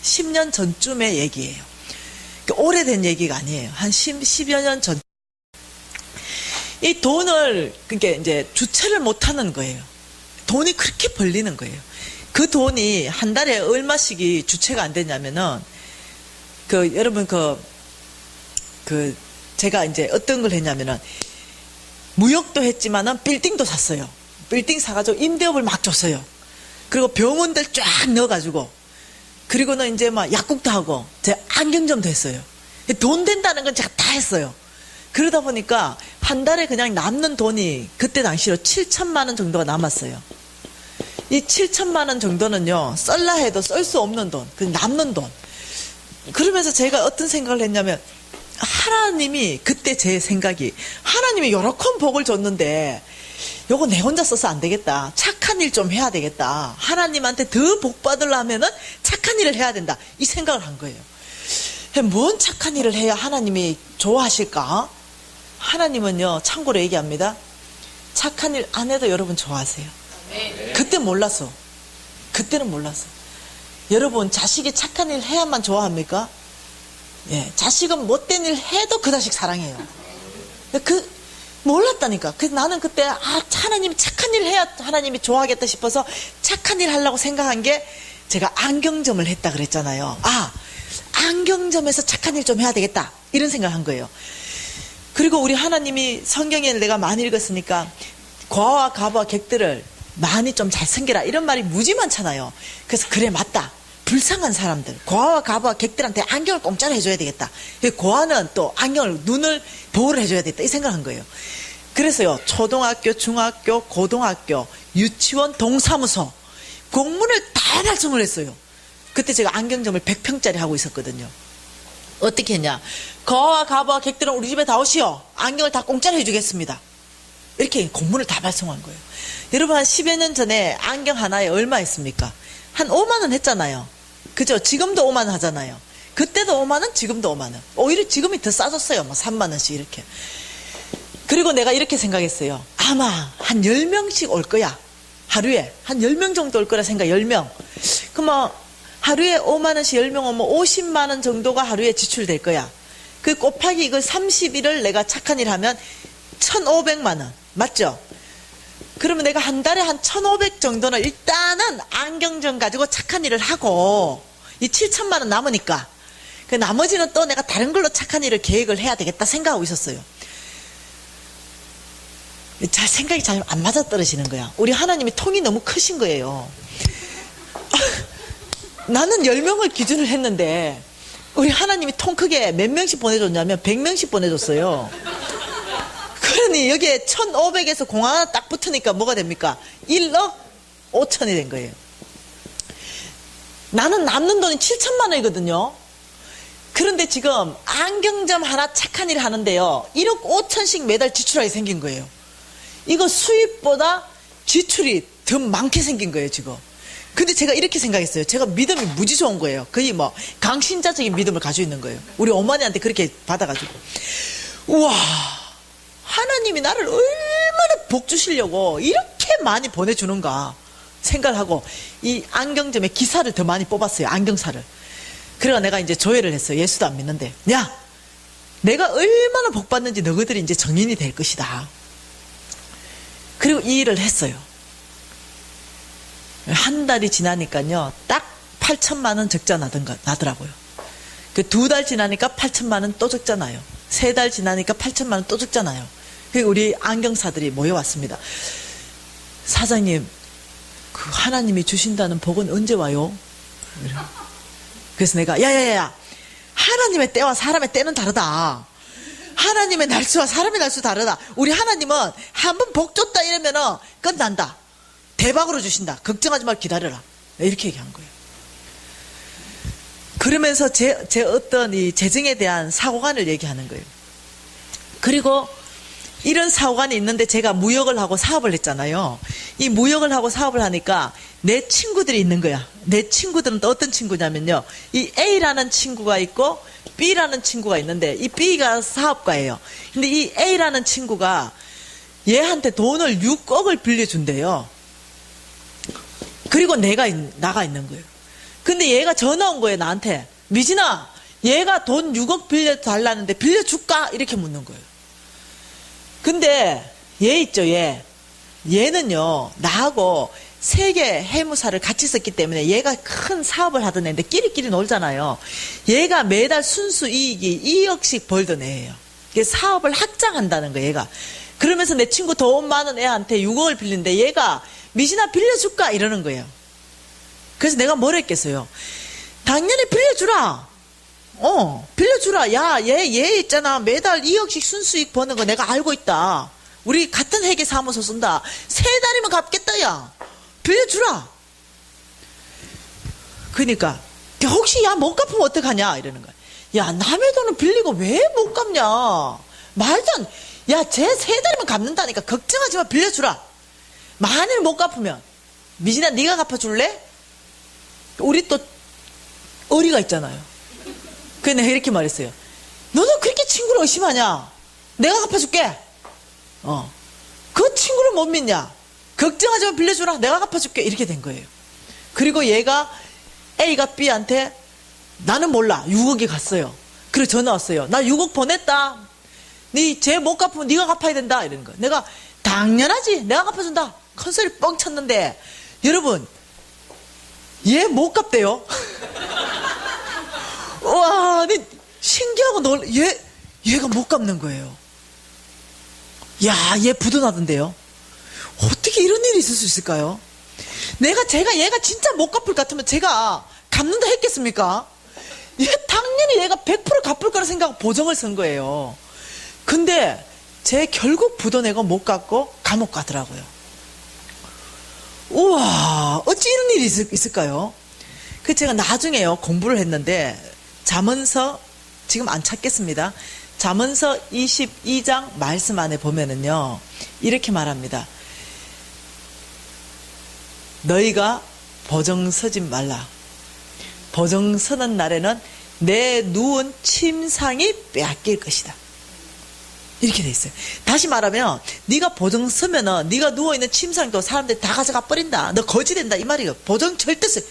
10년 전쯤의 얘기예요. 오래된 얘기가 아니에요. 한 10여 년 전. 이 돈을, 그러니까 이제 주체를 못 하는 거예요. 돈이 그렇게 벌리는 거예요. 그 돈이 한 달에 얼마씩이 주체가 안 되냐면은, 여러분, 제가 이제 어떤 걸 했냐면은, 무역도 했지만은 빌딩도 샀어요. 빌딩 사가지고 임대업을 막 줬어요. 그리고 병원들 쫙 넣어가지고, 그리고는 이제 막 약국도 하고, 제가 안경점도 했어요. 돈 된다는 건 제가 다 했어요. 그러다 보니까 한 달에 그냥 남는 돈이 그때 당시로 7천만 원 정도가 남았어요. 이 7천만 원 정도는요, 썰라 해도 썰 수 없는 돈, 그 남는 돈. 그러면서 제가 어떤 생각을 했냐면, 하나님이, 그때 제 생각이, 하나님이 요렇게 복을 줬는데, 요거 내 혼자 써서 안 되겠다. 착한 일 좀 해야 되겠다. 하나님한테 더 복 받으려면은 착한 일을 해야 된다. 이 생각을 한 거예요. 뭔 착한 일을 해야 하나님이 좋아하실까? 하나님은요, 참고로 얘기합니다. 착한 일 안 해도 여러분 좋아하세요. 그때 몰랐어. 그때는 몰랐어. 여러분, 자식이 착한 일 해야만 좋아합니까? 예, 자식은 못된 일 해도 그 자식 사랑해요. 몰랐다니까. 그래서 나는 그때, 하나님이 착한 일 해야 하나님이 좋아하겠다 싶어서 착한 일 하려고 생각한 게, 제가 안경점을 했다 그랬잖아요. 안경점에서 착한 일 좀 해야 되겠다. 이런 생각을 한 거예요. 그리고 우리 하나님이 성경에 내가 많이 읽었으니까, 과와 가부와 객들을 많이 좀 잘 섬겨라. 이런 말이 무지 많잖아요. 그래서 그래, 맞다. 불쌍한 사람들, 고아와 가부와 객들한테 안경을 공짜로 해줘야 되겠다. 고아는 또 안경을, 눈을 보호를 해줘야 되겠다. 이 생각을 한 거예요. 그래서요, 초등학교, 중학교, 고등학교, 유치원, 동사무소 공문을 다 발송을 했어요. 그때 제가 안경점을 100평짜리 하고 있었거든요. 어떻게 했냐? 거와 가부와 객들은 우리 집에 다 오시오. 안경을 다 공짜로 해주겠습니다. 이렇게 공문을 다 발송한 거예요. 여러분, 한 10여 년 전에 안경 하나에 얼마 했습니까? 한 5만 원 했잖아요. 그죠? 지금도 5만 원 하잖아요. 그때도 5만 원, 지금도 5만 원. 오히려 지금이 더 싸졌어요. 뭐 3만 원씩 이렇게. 그리고 내가 이렇게 생각했어요. 아마 한 10명씩 올 거야. 하루에 한 10명 정도 올 거라 생각. 10명. 그럼 하루에 5만 원씩 10명 오면 50만 원 정도가 하루에 지출될 거야. 그 곱하기 이걸 30일을 내가 착한 일 하면 1,500만 원. 맞죠? 그러면 내가 한 달에 한 1,500 정도는 일단은 안경점 가지고 착한 일을 하고 이 7천만 원 남으니까 그 나머지는 또 내가 다른 걸로 착한 일을 계획을 해야 되겠다 생각하고 있었어요. 잘 생각이 잘 안 맞아떨어지는 거야. 우리 하나님이 통이 너무 크신 거예요. 나는 10명을 기준을 했는데 우리 하나님이 통 크게 몇 명씩 보내줬냐면 100명씩 보내줬어요. 그러니 여기에 1,500에서 공 하나 딱 붙으니까 뭐가 됩니까? 1억 5천이 된 거예요. 나는 남는 돈이 7천만 원이거든요. 그런데 지금 안경점 하나 착한 일 하는데요, 1억 5천씩 매달 지출하게 생긴 거예요. 이거 수입보다 지출이 더 많게 생긴 거예요, 지금. 근데 제가 이렇게 생각했어요. 제가 믿음이 무지 좋은 거예요. 거의 뭐 강신자적인 믿음을 가지고 있는 거예요. 우리 어머니한테 그렇게 받아가지고. 우와, 하나님이 나를 얼마나 복 주시려고 이렇게 많이 보내주는가 생각을 하고 이 안경점에 기사를 더 많이 뽑았어요. 안경사를. 그래가 내가 이제 조회를 했어요. 예수도 안 믿는데, 야, 내가 얼마나 복 받는지 너희들이 이제 정인이 될 것이다. 그리고 이 일을 했어요. 한 달이 지나니까요, 딱 8천만 원 적자 나더라고요. 그 2달 지나니까 8천만 원 또 적잖아요. 3달 지나니까 8천만 원 또 적잖아요. 그리고 우리 안경사들이 모여왔습니다. 사장님, 그 하나님이 주신다는 복은 언제 와요? 그래서 내가 야야야, 하나님의 때와 사람의 때는 다르다. 하나님의 날수와 사람의 날수 다르다. 우리 하나님은 한번 복 줬다 이러면은 끝난다. 대박으로 주신다. 걱정하지 말고 기다려라. 이렇게 얘기한 거예요. 그러면서 제 어떤 이 재정에 대한 사고관을 얘기하는 거예요. 그리고 이런 사고관이 있는데 제가 무역을 하고 사업을 했잖아요. 이 무역을 하고 사업을 하니까 내 친구들이 있는 거야. 내 친구들은 또 어떤 친구냐면요, 이 A라는 친구가 있고 B라는 친구가 있는데, 이 B가 사업가예요. 근데 이 A라는 친구가 얘한테 돈을 6억을 빌려준대요. 그리고 나가 있는 거예요. 근데 얘가 전화 온 거예요, 나한테. 미진아, 얘가 돈 6억 빌려달라는데 빌려줄까? 이렇게 묻는 거예요. 근데 얘 있죠, 얘는요, 나하고 세계 해무사를 같이 썼기 때문에 얘가 큰 사업을 하던 애인데 끼리끼리 놀잖아요. 얘가 매달 순수 이익이 2억씩 벌던 애예요. 이게 사업을 확장한다는 거예요, 얘가. 그러면서 내 친구 돈 많은 애한테 6억을 빌리는데 얘가 미진아 빌려줄까? 이러는 거예요. 그래서 내가 뭘 했겠어요? 당연히 빌려주라. 빌려주라. 야, 얘 있잖아. 매달 2억씩 순수익 버는 거 내가 알고 있다. 우리 같은 회계 사무소 쓴다. 3달이면 갚겠다, 야. 빌려주라. 그러니까 혹시 야 못 갚으면 어떡하냐 이러는 거야. 야, 남의 돈을 빌리고 왜 못 갚냐. 말도 안. 야, 쟤 3달이면 갚는다니까 걱정하지 마. 빌려주라. 만일 못 갚으면 미진아 네가 갚아줄래? 우리 또 어리가 있잖아요. 그래서 내가 이렇게 말했어요. 너도 그렇게 친구를 의심하냐? 내가 갚아줄게. 그 친구를 못 믿냐? 걱정하지 마. 빌려주라. 내가 갚아줄게. 이렇게 된 거예요. 그리고 얘가 A가 B한테 나는 몰라. 6억이 갔어요. 그리고 전화 왔어요. 나 6억 보냈다. 쟤 못 갚으면 네가 갚아야 된다. 이러는 거야. 내가 당연하지. 내가 갚아준다. 컨설이 뻥 쳤는데 여러분, 얘 못 갚대요. 와, 신기하고 얘가 못 갚는 거예요. 야, 얘 부도나던데요. 어떻게 이런 일이 있을 수 있을까요? 얘가 진짜 못 갚을 것 같으면 제가 갚는다 했겠습니까? 당연히 얘가 100% 갚을 거라 생각하고 보정을 쓴 거예요. 근데 쟤 결국 부도 내고 못 갔고 감옥 가더라고요. 우와, 어찌 이런 일이 있을까요? 그 제가 나중에요, 공부를 했는데, 잠언서, 지금 안 찾겠습니다. 잠언서 22장 말씀 안에 보면은요, 이렇게 말합니다. 너희가 보정서지 말라. 보정서는 날에는 내 누운 침상이 빼앗길 것이다. 이렇게 돼 있어요. 다시 말하면 네가 보정 서면은 네가 누워있는 침상도 사람들이 다 가져가 버린다. 너 거지 된다 이 말이에요. 보정 절대 쓰.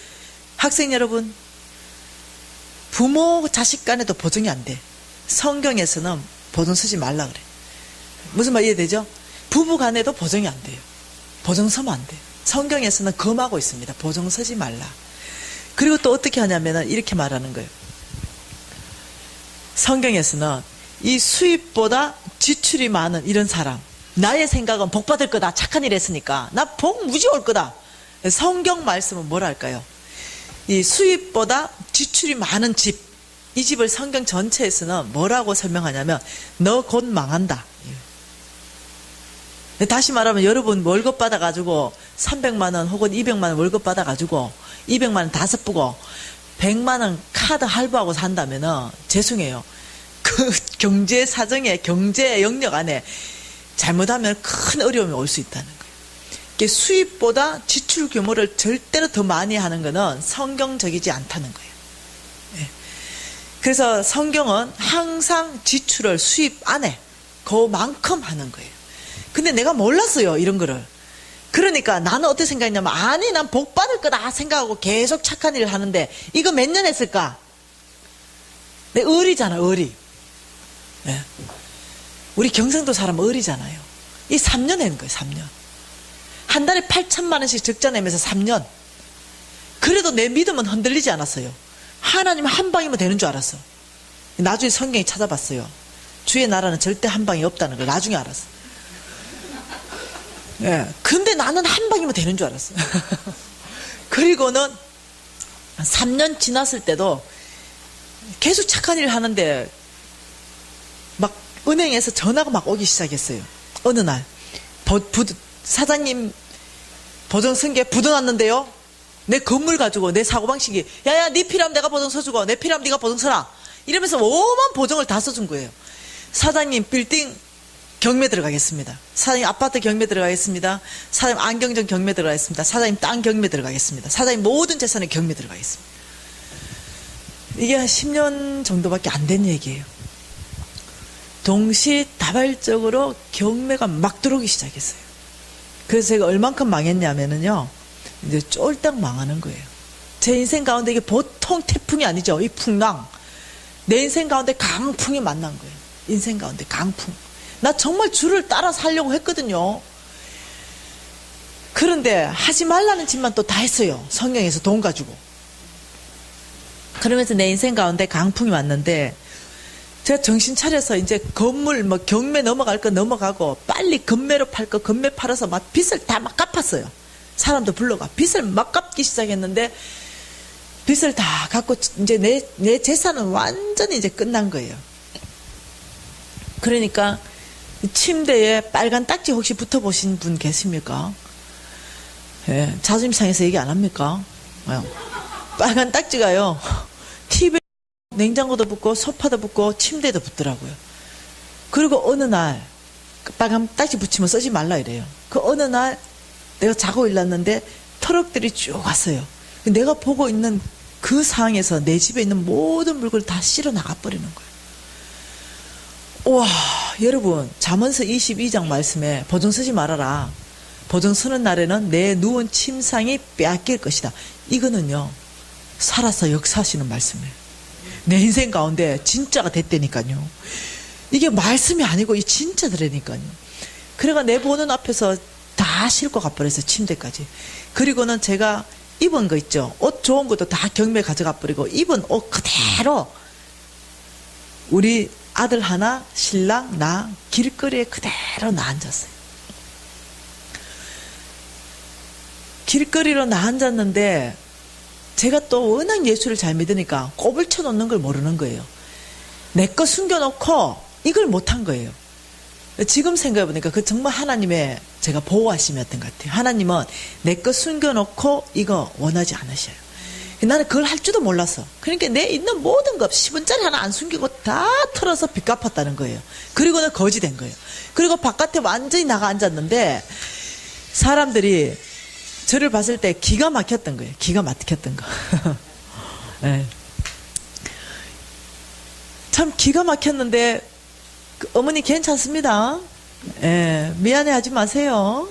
학생 여러분, 부모 자식 간에도 보정이 안 돼. 성경에서는 보정 쓰지 말라 그래. 무슨 말 이해되죠? 부부 간에도 보정이 안 돼요. 보정 서면 안 돼요. 성경에서는 금하고 있습니다. 보정 서지 말라. 그리고 또 어떻게 하냐면은 이렇게 말하는 거예요. 성경에서는 이 수입보다 지출이 많은 이런 사람, 나의 생각은 복 받을 거다. 착한 일 했으니까 나 복 무지 올 거다. 성경 말씀은 뭐라 할까요? 이 수입보다 지출이 많은 집, 이 집을 성경 전체에서는 뭐라고 설명하냐면 너 곧 망한다. 다시 말하면 여러분 월급 받아가지고 300만 원 혹은 200만 원 월급 받아가지고 200만 원 다 섞고 100만 원 카드 할부하고 산다면은 죄송해요. 그 경제 사정에 경제 영역 안에 잘못하면 큰 어려움이 올 수 있다는 거예요. 수입보다 지출 규모를 절대로 더 많이 하는 것은 성경적이지 않다는 거예요. 네. 그래서 성경은 항상 지출을 수입 안에 그만큼 하는 거예요. 근데 내가 몰랐어요, 이런 거를. 그러니까 나는 어떻게 생각했냐면, 아니 난 복 받을 거다 생각하고 계속 착한 일을 하는데 이거 몇 년 했을까? 내 어리잖아, 어리. 네. 우리 경상도 사람 어리잖아요. 이 3년 하는 거예요, 3년. 한 달에 8천만 원씩 적자 내면서 3년. 그래도 내 믿음은 흔들리지 않았어요. 하나님 한 방이면 되는 줄 알았어. 나중에 성경에 찾아봤어요. 주의 나라는 절대 한 방이 없다는 걸 나중에 알았어. 예. 근데 나는 한 방이면 되는 줄 알았어. 그리고는 3년 지났을 때도 계속 착한 일을 하는데 막 은행에서 전화가 막 오기 시작했어요. 어느 날 사장님 보증 쓴 게 부도났는데요. 내 건물 가지고 내 사고방식이 야야 네 필요하면 내가 보증 서주고 내 필요하면 네가 보증 서라 이러면서 오만 보증을 다 써준 거예요. 사장님 빌딩 경매 들어가겠습니다. 사장님 아파트 경매 들어가겠습니다. 사장님 안경점 경매 들어가겠습니다. 사장님 땅 경매 들어가겠습니다. 사장님 모든 재산에 경매 들어가겠습니다. 이게 한 10년 정도밖에 안 된 얘기예요. 동시다발적으로 경매가 막 들어오기 시작했어요. 그래서 제가 얼만큼 망했냐면요, 이제 쫄딱 망하는 거예요. 제 인생 가운데 이게 보통 태풍이 아니죠. 이 풍랑. 내 인생 가운데 강풍이 만난 거예요. 인생 가운데 강풍. 나 정말 주를 따라 살려고 했거든요. 그런데 하지 말라는 짓만 또 다 했어요. 성경에서 돈 가지고. 그러면서 내 인생 가운데 강풍이 왔는데 제가 정신 차려서 이제 건물 뭐 경매 넘어갈 거 넘어가고 빨리 건매로 팔 거 건매 팔아서 막 빚을 다 막 갚았어요. 사람도 불러가 빚을 막 갚기 시작했는데 빚을 다 갚고 이제 내 재산은 완전히 이제 끝난 거예요. 그러니까 침대에 빨간 딱지 혹시 붙어보신 분 계십니까? 예, 자존심 상해서 얘기 안 합니까? 빨간 딱지가요, TV에 냉장고도 붙고 소파도 붙고 침대에도 붙더라고요. 그리고 어느 날 빨간 딱지 붙이면 쓰지 말라 이래요. 그 어느 날 내가 자고 일났는데 트럭들이 쭉 왔어요. 내가 보고 있는 그 상황에서 내 집에 있는 모든 물건을 다 실어 나가버리는 거예요. 우와, 여러분, 잠언서 22장 말씀에 보증 쓰지 말아라. 보증 서는 날에는 내 누운 침상이 빼앗길 것이다. 이거는요, 살아서 역사하시는 말씀이에요. 내 인생 가운데 진짜가 됐다니까요. 이게 말씀이 아니고 이 진짜더라니까요. 그래가 내 보는 앞에서 다 싣고 가버렸어요. 침대까지. 그리고는 제가 입은 거 있죠. 옷 좋은 것도 다 경매 가져가 버리고 입은 옷 그대로 우리 아들 하나, 신랑, 나 길거리에 그대로 나 앉았어요. 길거리로 나 앉았는데 제가 또 워낙 예수를 잘 믿으니까 꼽을 쳐놓는 걸 모르는 거예요. 내 거 숨겨놓고 이걸 못한 거예요. 지금 생각해보니까 그 정말 하나님의 제가 보호하심이었던 것 같아요. 하나님은 내 거 숨겨놓고 이거 원하지 않으셔요. 나는 그걸 할 줄도 몰랐어. 그러니까 내 있는 모든 것 10원짜리 하나 안 숨기고 다 털어서 빚 갚았다는 거예요. 그리고는 거지 된 거예요. 그리고 바깥에 완전히 나가 앉았는데 사람들이 저를 봤을 때 기가 막혔던 거예요. 기가 막혔던 거. 네. 참 기가 막혔는데 어머니 괜찮습니다. 예, 미안해하지 마세요.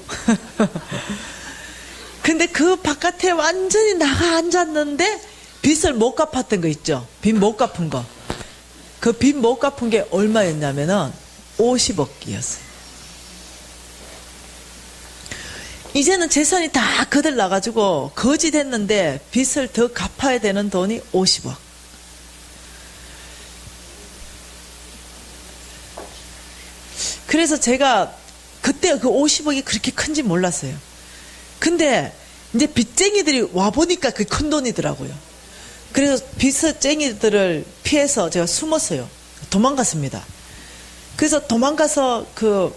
근데 그 바깥에 완전히 나가 앉았는데 빚을 못 갚았던 거 있죠. 빚 못 갚은 거. 그 빚 못 갚은 게 얼마였냐면은 50억이었어요. 이제는 재산이 다 거들나가지고 거지 됐는데 빚을 더 갚아야 되는 돈이 50억. 그래서 제가 그때 그 50억이 그렇게 큰지 몰랐어요. 근데 이제 빚쟁이들이 와보니까 그 큰 돈이더라고요. 그래서 빚쟁이들을 피해서 제가 숨었어요. 도망갔습니다. 그래서 도망가서 그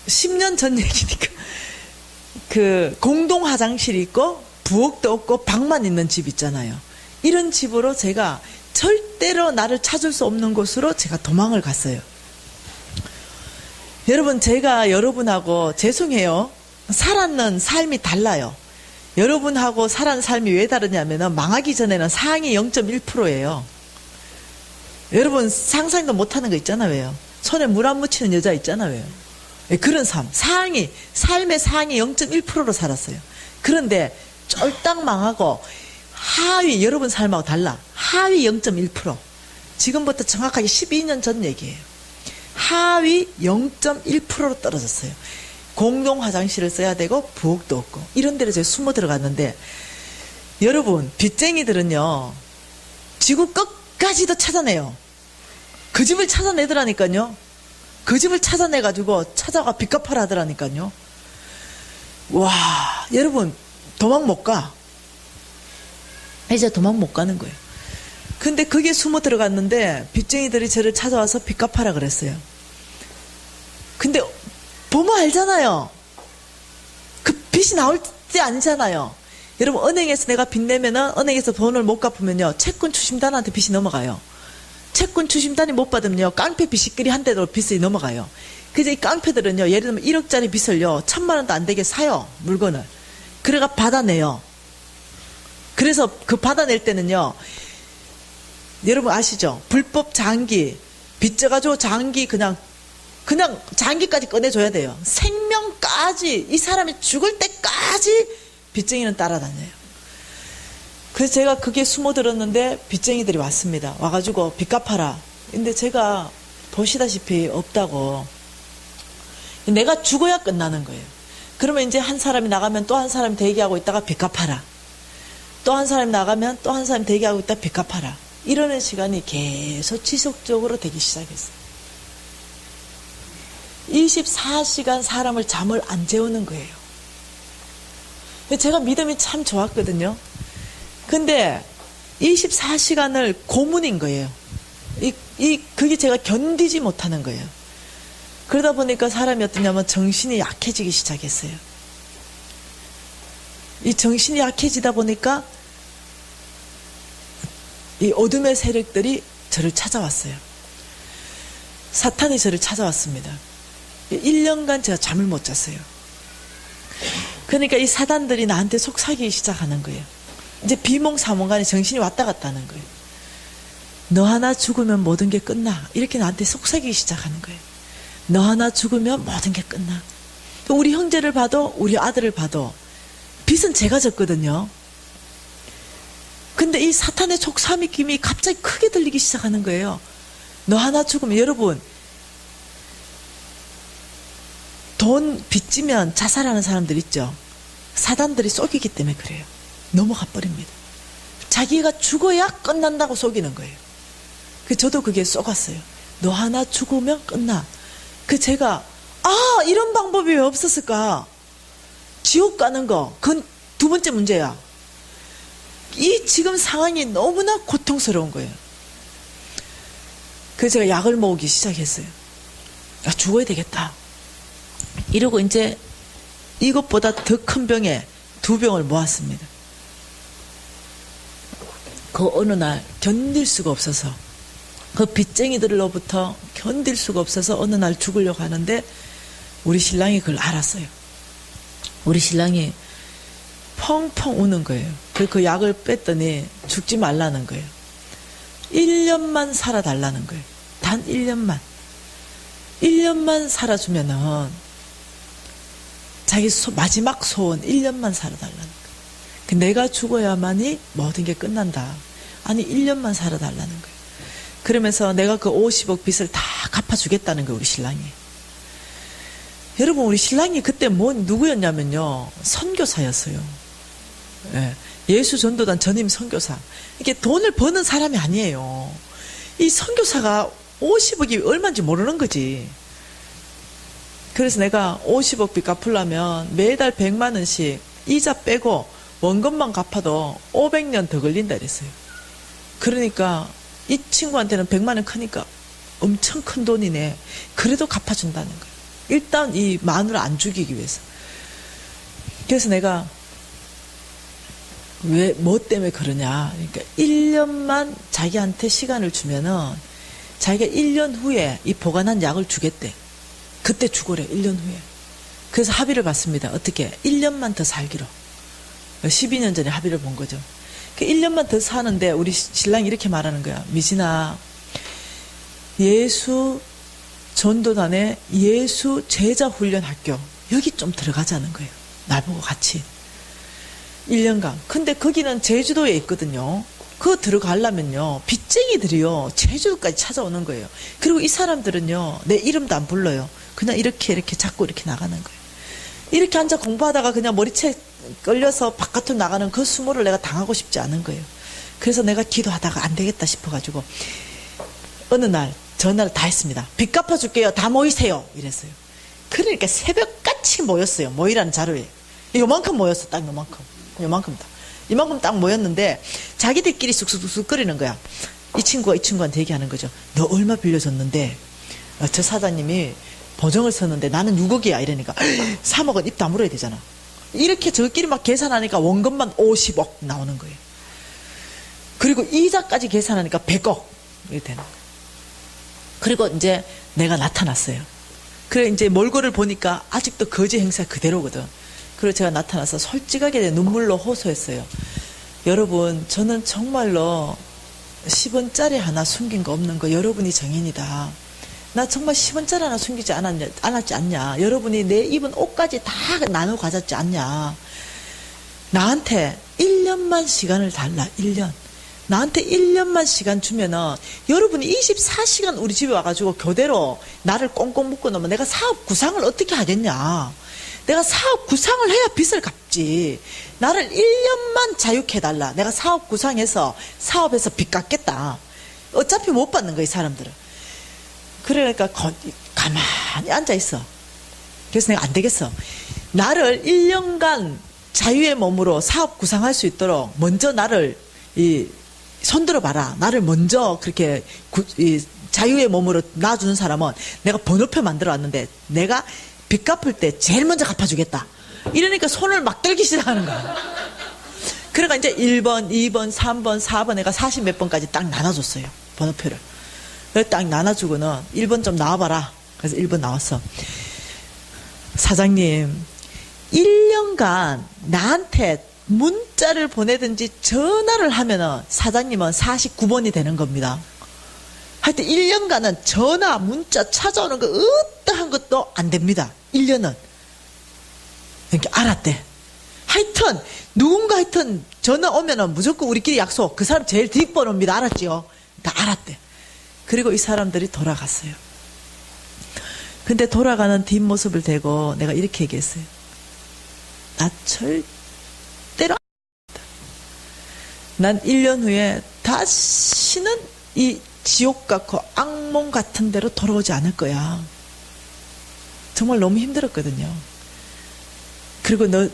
10년 전 얘기니까 그 공동 화장실이 있고 부엌도 없고 방만 있는 집 있잖아요. 이런 집으로 제가 절대로 나를 찾을 수 없는 곳으로 제가 도망을 갔어요. 여러분, 제가 여러분하고 죄송해요. 살았는 삶이 달라요. 여러분하고 살았는 삶이 왜 다르냐면 망하기 전에는 상위 0.1%예요. 여러분 상상도 못하는 거 있잖아요. 왜요? 손에 물 안 묻히는 여자 있잖아요. 왜요? 네, 그런 삶의 상위 0.1%로 살았어요. 그런데 쫄딱 망하고 하위, 여러분 삶하고 달라. 하위 0.1%. 지금부터 정확하게 12년 전 얘기예요. 하위 0.1%로 떨어졌어요. 공동 화장실을 써야 되고 부엌도 없고 이런 데로 제가 숨어 들어갔는데, 여러분 빚쟁이들은요 지구 끝까지도 찾아내요. 그 집을 찾아내더라니까요. 그 집을 찾아내가지고 찾아가 빚 갚아라 하더라니까요. 와, 여러분 도망 못 가. 이제 도망 못 가는 거예요. 근데 그게 숨어 들어갔는데 빚쟁이들이 저를 찾아와서 빚 갚아라 그랬어요. 근데 보면 알잖아요. 그 빚이 나올 때 아니잖아요. 여러분 은행에서 내가 빚 내면은, 은행에서 돈을 못 갚으면요 채권 추심단한테 빚이 넘어가요. 채권 추심단이 못 받으면요 깡패 빚이끼리 한데도 빚이 넘어가요. 그래서 이 깡패들은요 예를 들면 1억짜리 빚을요 1000만 원도 안 되게 사요. 물건을. 그래가 받아내요. 그래서 그 받아낼 때는요, 여러분 아시죠? 불법 장기 빚져가지고 장기 그냥 장기까지 꺼내줘야 돼요. 생명까지, 이 사람이 죽을 때까지 빚쟁이는 따라다녀요. 그래서 제가 그게 숨어들었는데 빚쟁이들이 왔습니다. 와가지고 빚 갚아라. 근데 제가 보시다시피 없다고. 내가 죽어야 끝나는 거예요. 그러면 이제 한 사람이 나가면 또 한 사람이 대기하고 있다가 빚 갚아라. 또 한 사람이 나가면 또 한 사람이 대기하고 있다가 빚 갚아라. 이러는 시간이 계속 지속적으로 되기 시작했어요. 24시간 사람을 잠을 안 재우는 거예요. 제가 믿음이 참 좋았거든요. 근데 24시간을 고문인 거예요. 그게 제가 견디지 못하는 거예요. 그러다 보니까 사람이 어떠냐면 정신이 약해지기 시작했어요. 이 정신이 약해지다 보니까 이 어둠의 세력들이 저를 찾아왔어요. 사탄이 저를 찾아왔습니다. 1년간 제가 잠을 못 잤어요. 그러니까 이 사단들이 나한테 속삭이기 시작하는 거예요. 이제 비몽사몽간에 정신이 왔다 갔다 하는 거예요. 너 하나 죽으면 모든 게 끝나. 이렇게 나한테 속삭이기 시작하는 거예요. 너 하나 죽으면 모든 게 끝나. 우리 형제를 봐도 우리 아들을 봐도 빚은 제가 졌거든요. 근데 이 사탄의 속삭임이 갑자기 크게 들리기 시작하는 거예요. 너 하나 죽으면, 여러분 돈 빚지면 자살하는 사람들 있죠. 사단들이 속이기 때문에 그래요. 넘어가 버립니다. 자기가 죽어야 끝난다고 속이는 거예요. 저도 그게 쏘갔어요. 너 하나 죽으면 끝나. 제가 이런 방법이 왜 없었을까. 지옥 가는 거, 그건 두 번째 문제야. 이 지금 상황이 너무나 고통스러운 거예요. 그래서 제가 약을 모으기 시작했어요. 아, 죽어야 되겠다. 이러고 이제 이것보다 더 큰 병에 2병을 모았습니다. 그 어느 날 견딜 수가 없어서, 그 빚쟁이들로부터 견딜 수가 없어서 어느 날 죽으려고 하는데 우리 신랑이 그걸 알았어요. 우리 신랑이 펑펑 우는 거예요. 그 약을 뺐더니 죽지 말라는 거예요. 1년만 살아달라는 거예요. 단 1년만. 1년만 살아주면은 자기 마지막 소원 1년만 살아달라는 거예요. 내가 죽어야만이 모든 게 끝난다. 아니 1년만 살아달라는 거예요. 그러면서 내가 그 50억 빚을 다 갚아주겠다는 거예요. 우리 신랑이. 여러분, 우리 신랑이 그때 누구였냐면요, 선교사였어요. 예. 예수 전도단 전임 선교사. 이게 돈을 버는 사람이 아니에요. 이 선교사가 50억이 얼마인지 모르는 거지. 그래서 내가 50억 빚 갚으려면 매달 100만 원씩 이자 빼고 원금만 갚아도 500년 더 걸린다 그랬어요. 그러니까 이 친구한테는 100만 원 크니까 엄청 큰 돈이네. 그래도 갚아준다는 거예요. 일단 이 마누라 안 죽이기 위해서. 그래서 내가 뭐 때문에 그러냐. 그러니까 1년만 자기한테 시간을 주면은 자기가 1년 후에 이 보관한 약을 주겠대. 그때 죽으래, 1년 후에. 그래서 합의를 봤습니다. 어떻게? 1년만 더 살기로. 12년 전에 합의를 본 거죠. 1년만 더 사는데 우리 신랑이 이렇게 말하는 거야. 미진아, 예수 전도단에 예수 제자 훈련 학교 여기 좀 들어가자는 거예요. 나보고 같이 1년간. 근데 거기는 제주도에 있거든요. 그거 들어가려면요, 빚쟁이들이요 제주도까지 찾아오는 거예요. 그리고 이 사람들은요 내 이름도 안 불러요. 그냥 이렇게 자꾸 이렇게 나가는 거예요. 이렇게 앉아 공부하다가 그냥 머리채 끌려서 바깥으로 나가는 그 수모를 내가 당하고 싶지 않은 거예요. 그래서 내가 기도하다가 안 되겠다 싶어가지고 어느 날 전화를 다 했습니다. 빚 갚아줄게요. 다 모이세요. 이랬어요. 그러니까 새벽같이 모였어요. 모이라는 자료에. 요만큼 모였어. 딱 요만큼 다. 이만큼 딱 모였는데 자기들끼리 쑥쑥 끓이는 거야. 이 친구가 이 친구한테 얘기하는 거죠. 너 얼마 빌려줬는데 저 사장님이 보증을 썼는데 나는 6억이야 이러니까 3억은 입 다물어야 되잖아. 이렇게 저끼리 막 계산하니까 원금만 50억 나오는 거예요. 그리고 이자까지 계산하니까 100억 이렇게 되는 거예요. 그리고 이제 내가 나타났어요. 그래 이제 몰골을 보니까 아직도 거지 행사 그대로거든. 그리고 제가 나타나서 솔직하게 눈물로 호소했어요. 여러분, 저는 정말로 10원짜리 하나 숨긴 거 없는 거 여러분이 정인이다. 나 정말 10원짜리 하나 숨기지 않았지 않냐. 여러분이 내 입은 옷까지 다 나눠 가졌지 않냐. 나한테 1년만 시간을 달라. 1년. 나한테 1년만 시간 주면은 여러분이 24시간 우리 집에 와가지고 교대로 나를 꽁꽁 묶어 놓으면 내가 사업 구상을 어떻게 하겠냐. 내가 사업 구상을 해야 빚을 갚지. 나를 1년만 자유해달라. 내가 사업 구상해서 사업에서 빚 갚겠다. 어차피 못 받는 거야, 이 사람들은. 그러니까 가만히 앉아있어. 그래서 내가 안 되겠어. 나를 1년간 자유의 몸으로 사업 구상할 수 있도록 먼저 나를 손들어 봐라. 나를 먼저 그렇게 자유의 몸으로 놔주는 사람은 내가 번호표 만들어 왔는데 내가 빚 갚을 때 제일 먼저 갚아주겠다. 이러니까 손을 막 떨기 시작하는 거야. 그러니까 이제 1번, 2번, 3번, 4번 내가 40 몇 번까지 딱 나눠줬어요. 번호표를. 딱 나눠주고는 1번 좀 나와봐라. 그래서 1번 나왔어. 사장님, 1년간 나한테 문자를 보내든지 전화를 하면은 사장님은 49번이 되는 겁니다. 하여튼 1년간은 전화, 문자 찾아오는 거 어떠한 것도 안 됩니다. 1년은. 이렇게 알았대. 하여튼 누군가 하여튼 전화 오면은 무조건 우리끼리 약속. 그 사람 제일 뒷번호입니다. 알았지요? 다 알았대. 그리고 이 사람들이 돌아갔어요. 근데 돌아가는 뒷모습을 대고 내가 이렇게 얘기했어요. 나 절대로 난 1년 후에 다시는 이 지옥 같고 악몽 같은 데로 돌아오지 않을 거야. 정말 너무 힘들었거든요. 그리고 너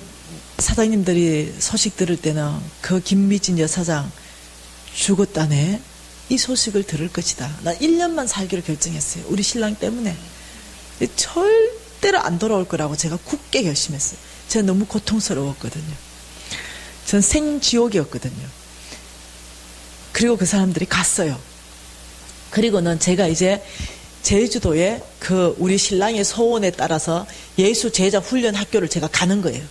사장님들이 소식 들을 때는 그 김미진 여사장 죽었다네. 이 소식을 들을 것이다. 난 1년만 살기로 결정했어요. 우리 신랑 때문에. 절대로 안 돌아올 거라고 제가 굳게 결심했어요. 제가 너무 고통스러웠거든요. 전 생지옥이었거든요. 그리고 그 사람들이 갔어요. 그리고는 제가 이제 제주도에 우리 신랑의 소원에 따라서 예수 제자 훈련 학교를 제가 가는 거예요.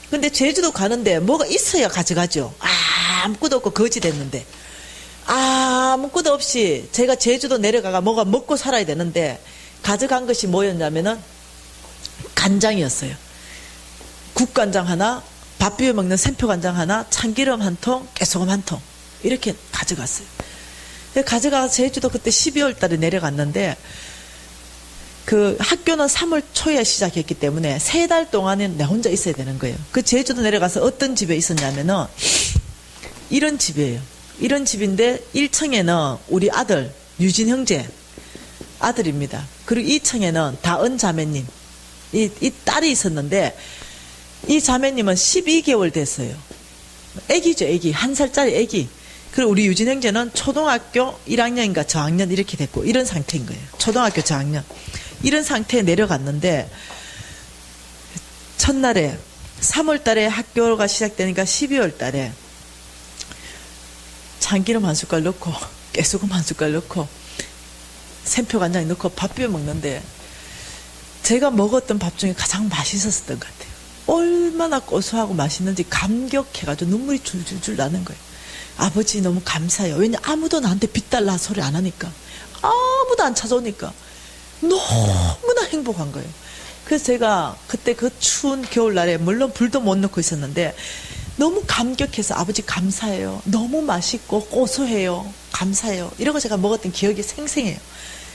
근데 제주도 가는데 뭐가 있어야 가져가죠. 아무것도 없고 거지 됐는데. 아무것도 없이 제가 제주도 내려가가 뭐가 먹고 살아야 되는데 가져간 것이 뭐였냐면은 간장이었어요. 국간장 하나, 밥 비벼 먹는 샘표간장 하나, 참기름 한 통, 깨소금 한 통 이렇게 가져갔어요. 가져가서 제주도 그때 12월 달에 내려갔는데 그 학교는 3월 초에 시작했기 때문에 3달 동안은 내 혼자 있어야 되는 거예요. 그 제주도 내려가서 어떤 집에 있었냐면은 이런 집이에요. 이런 집인데 1층에는 우리 아들 유진 형제 아들입니다. 그리고 2층에는 다은 자매님 이 딸이 있었는데 이 자매님은 12개월 됐어요. 애기죠, 애기. 1살짜리 애기. 그리고 우리 유진 형제는 초등학교 1학년인가 저학년 이렇게 됐고 이런 상태인 거예요. 초등학교 저학년. 이런 상태에 내려갔는데 첫날에 3월 달에 학교가 시작되니까 12월 달에 참기름 한 숟갈 넣고 깨소금 한 숟갈 넣고 샘표간장 넣고 밥 비벼 먹는데 제가 먹었던 밥 중에 가장 맛있었던 것 같아요. 얼마나 고소하고 맛있는지 감격해가지고 눈물이 줄줄줄 나는 거예요. 아버지 너무 감사해요. 왜냐 아무도 나한테 빚달라 소리 안 하니까 아무도 안 찾아오니까 너무나 행복한 거예요. 그래서 제가 그때 그 추운 겨울날에 물론 불도 못 넣고 있었는데 너무 감격해서 아버지 감사해요. 너무 맛있고 고소해요. 감사해요. 이러고 제가 먹었던 기억이 생생해요.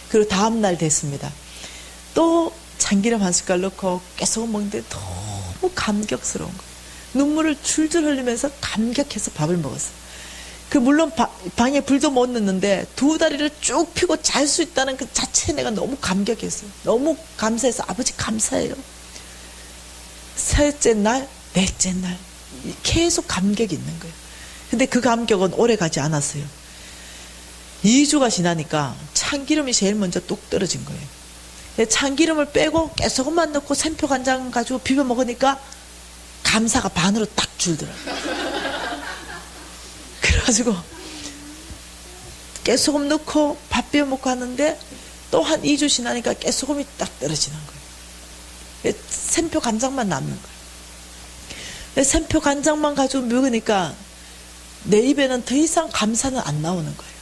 그리고 다음날 됐습니다. 또 참기름 한 숟갈 넣고 깨소금 먹는데 너무 감격스러운 거예요. 눈물을 줄줄 흘리면서 감격해서 밥을 먹었어요. 물론 방에 불도 못 넣는데 2다리를 쭉 펴고 잘 수 있다는 그 자체에 내가 너무 감격했어요. 너무 감사해서 아버지 감사해요. 셋째 날, 넷째 날 계속 감격이 있는 거예요. 근데 그 감격은 오래 가지 않았어요. 2주가 지나니까 참기름이 제일 먼저 뚝 떨어진 거예요. 참기름을 빼고 깨소금만 넣고 샘표간장 가지고 비벼 먹으니까 감사가 반으로 딱 줄더라고요. 그래가지고 깨소금 넣고 밥 비벼 먹고 하는데 또 한 2주 지나니까 깨소금이 딱 떨어지는 거예요. 샘표 간장만 남는 거예요. 샘표 간장만 가지고 먹으니까 내 입에는 더 이상 감사는 안 나오는 거예요.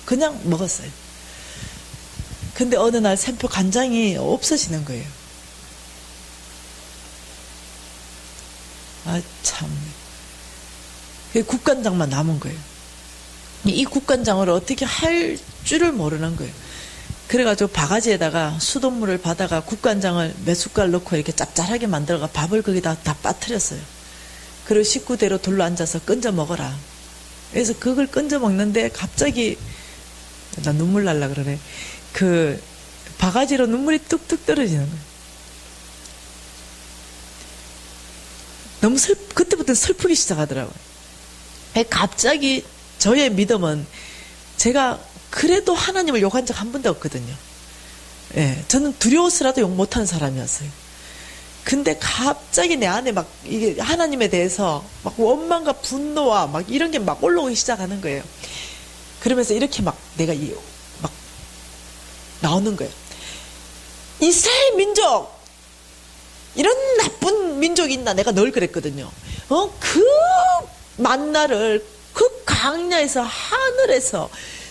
그냥 먹었어요. 근데 어느 날 샘표 간장이 없어지는 거예요. 참. 국간장만 남은 거예요. 이 국간장을 어떻게 할 줄을 모르는 거예요. 그래가지고 바가지에다가 수돗물을 받아가 국간장을 몇 숟갈 넣고 이렇게 짭짤하게 만들어가 밥을 거기다 다 빠뜨렸어요. 그리고 식구대로 둘러앉아서 건져 먹어라. 그래서 그걸 건져 먹는데 갑자기 나 눈물 날라 그러네. 바가지로 눈물이 뚝뚝 떨어지는 거예요. 너무 그때부터 슬프기 시작하더라고요. 갑자기 저의 믿음은 제가 그래도 하나님을 욕한 적 한 번도 없거든요. 예, 저는 두려워서라도 욕 못하는 사람이었어요. 근데 갑자기 내 안에 막 이게 하나님에 대해서 막 원망과 분노와 막 이런 게 막 올라오기 시작하는 거예요. 그러면서 이렇게 막 내가 막 나오는 거예요. 이스라엘 민족! 이런 나쁜 민족이 있나? 내가 늘 그랬거든요. 그 만나를 그 강야에서 하늘에서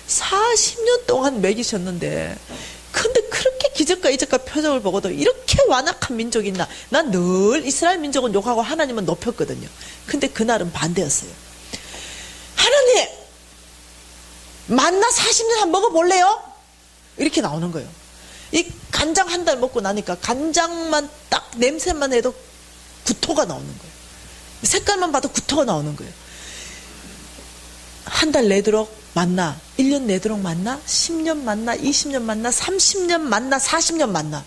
40년 동안 먹이셨는데 근데 그렇게 기적과 이적과 표적을 보고도 이렇게 완악한 민족이 있나? 난 늘 이스라엘 민족은 욕하고 하나님은 높였거든요. 근데 그날은 반대였어요. 하나님 만나 40년 한번 먹어볼래요? 이렇게 나오는 거예요. 이 간장 한 달 먹고 나니까 간장만 딱 냄새만 해도 구토가 나오는 거예요. 색깔만 봐도 구토가 나오는 거예요. 한 달 내도록 만나, 1년 내도록 만나, 10년 만나, 20년 만나, 30년 만나, 40년 만나.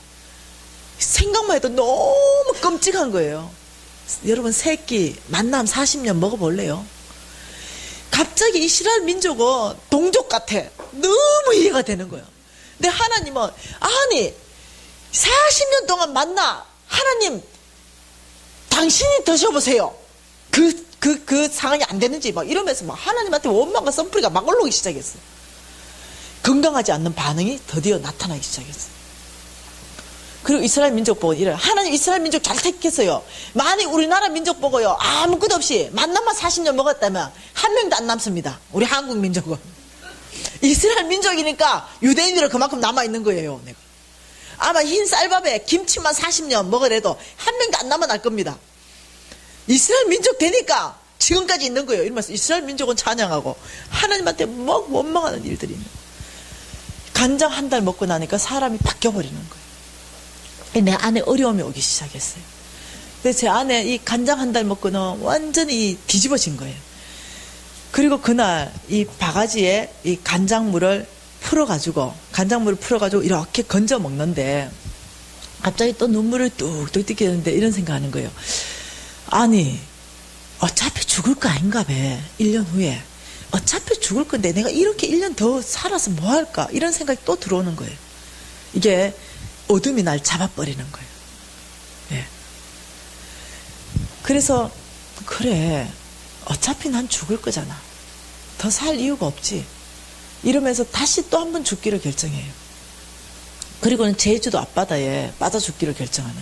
생각만 해도 너무 끔찍한 거예요. 여러분 새끼 만남 40년 먹어볼래요? 갑자기 이스라엘 민족은 동족 같아. 너무 이해가 되는 거예요. 근데 하나님은 아니 40년 동안 만나 하나님 당신이 드셔보세요. 그 상황이 안 되는지 막 이러면서 막 하나님한테 원망과 썸프리가 막 올라오기 시작했어요. 건강하지 않는 반응이 드디어 나타나기 시작했어요. 그리고 이스라엘 민족 보고 이래요. 하나님 이스라엘 민족 잘 택했어요. 만약 우리나라 민족 보고요 아무것도 없이 만나만 40년 먹었다면 한 명도 안 남습니다. 우리 한국 민족은. 이스라엘 민족이니까 유대인들은 그만큼 남아있는 거예요. 내가. 아마 흰 쌀밥에 김치만 40년 먹으래도 한 명도 안 남아날 겁니다. 이스라엘 민족 되니까 지금까지 있는 거예요. 이러면서 이스라엘 민족은 찬양하고 하나님한테 막 원망하는 일들이 있는 거예요. 간장 한 달 먹고 나니까 사람이 바뀌어버리는 거예요. 내 안에 어려움이 오기 시작했어요. 근데 제 안에 이 간장 한 달 먹고는 완전히 뒤집어진 거예요. 그리고 그날 이 바가지에 이 간장물을 풀어가지고 이렇게 건져 먹는데 갑자기 또 눈물을 뚝뚝 띠겠는데 이런 생각하는 거예요. 아니 어차피 죽을 거 아닌가 봐. 1년 후에 어차피 죽을 건데 내가 이렇게 1년 더 살아서 뭐 할까 이런 생각이 또 들어오는 거예요. 이게 어둠이 날 잡아버리는 거예요. 예. 그래서 그래 어차피 난 죽을 거잖아. 더 살 이유가 없지. 이러면서 다시 또 한 번 죽기를 결정해요. 그리고는 제주도 앞바다에 빠져 죽기를 결정하는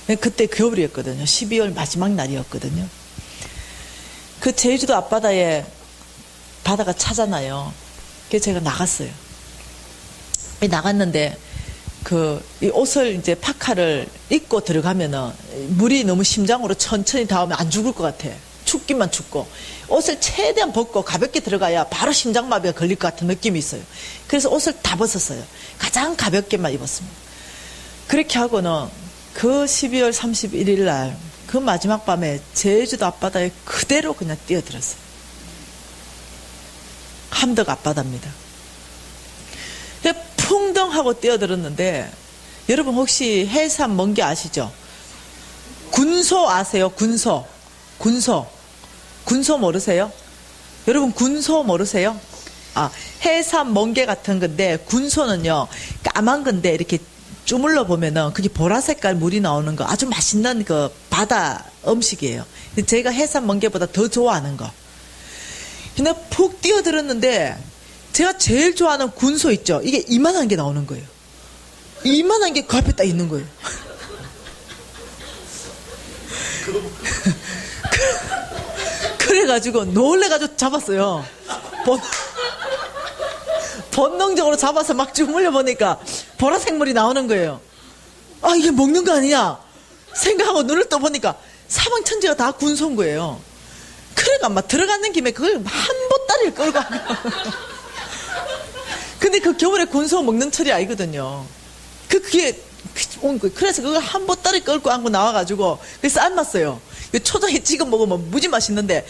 거예요. 그때 겨울이었거든요. 12월 마지막 날이었거든요. 그 제주도 앞바다에 바다가 차잖아요. 그래서 제가 나갔어요. 나갔는데 이 옷을 이제 파카를 입고 들어가면은 물이 너무 심장으로 천천히 닿으면 안 죽을 것 같아. 춥기만 춥고 옷을 최대한 벗고 가볍게 들어가야 바로 심장마비가 걸릴 것 같은 느낌이 있어요. 그래서 옷을 다 벗었어요. 가장 가볍게만 입었습니다. 그렇게 하고는 그 12월 31일 날 그 마지막 밤에 제주도 앞바다에 그대로 그냥 뛰어들었어요. 함덕 앞바다입니다. 풍덩하고 뛰어들었는데 여러분 혹시 해삼 멍게 아시죠? 군소 아세요? 군소 모르세요? 여러분 군소 모르세요? 해삼 멍게 같은 건데 군소는요 까만 건데 이렇게 주물러 보면은 그게 보라색깔 물이 나오는 거 아주 맛있는 그 바다 음식이에요. 제가 해삼 멍게보다 더 좋아하는 거. 근데 푹 뛰어들었는데 제가 제일 좋아하는 군소 있죠? 이게 이만한 게 나오는 거예요. 이만한 게 그 앞에 딱 있는 거예요. 그래가지고 놀래가지고 잡았어요. 본능적으로 잡아서 막 주물려 보니까 보라색 물이 나오는 거예요. 이게 먹는 거 아니냐 생각하고 눈을 떠보니까 사방천지가 다 군소인 거예요. 그러니까 막 들어가는 김에 그걸 한 보따리를 끌고 근데 그 겨울에 군소 먹는 철이 아니거든요. 그게 온 거예요. 그래서 그걸 한 보따리 끌고 안고 나와가지고 그래서 삶았어요. 초장에 찍어 먹으면 무지 맛있는데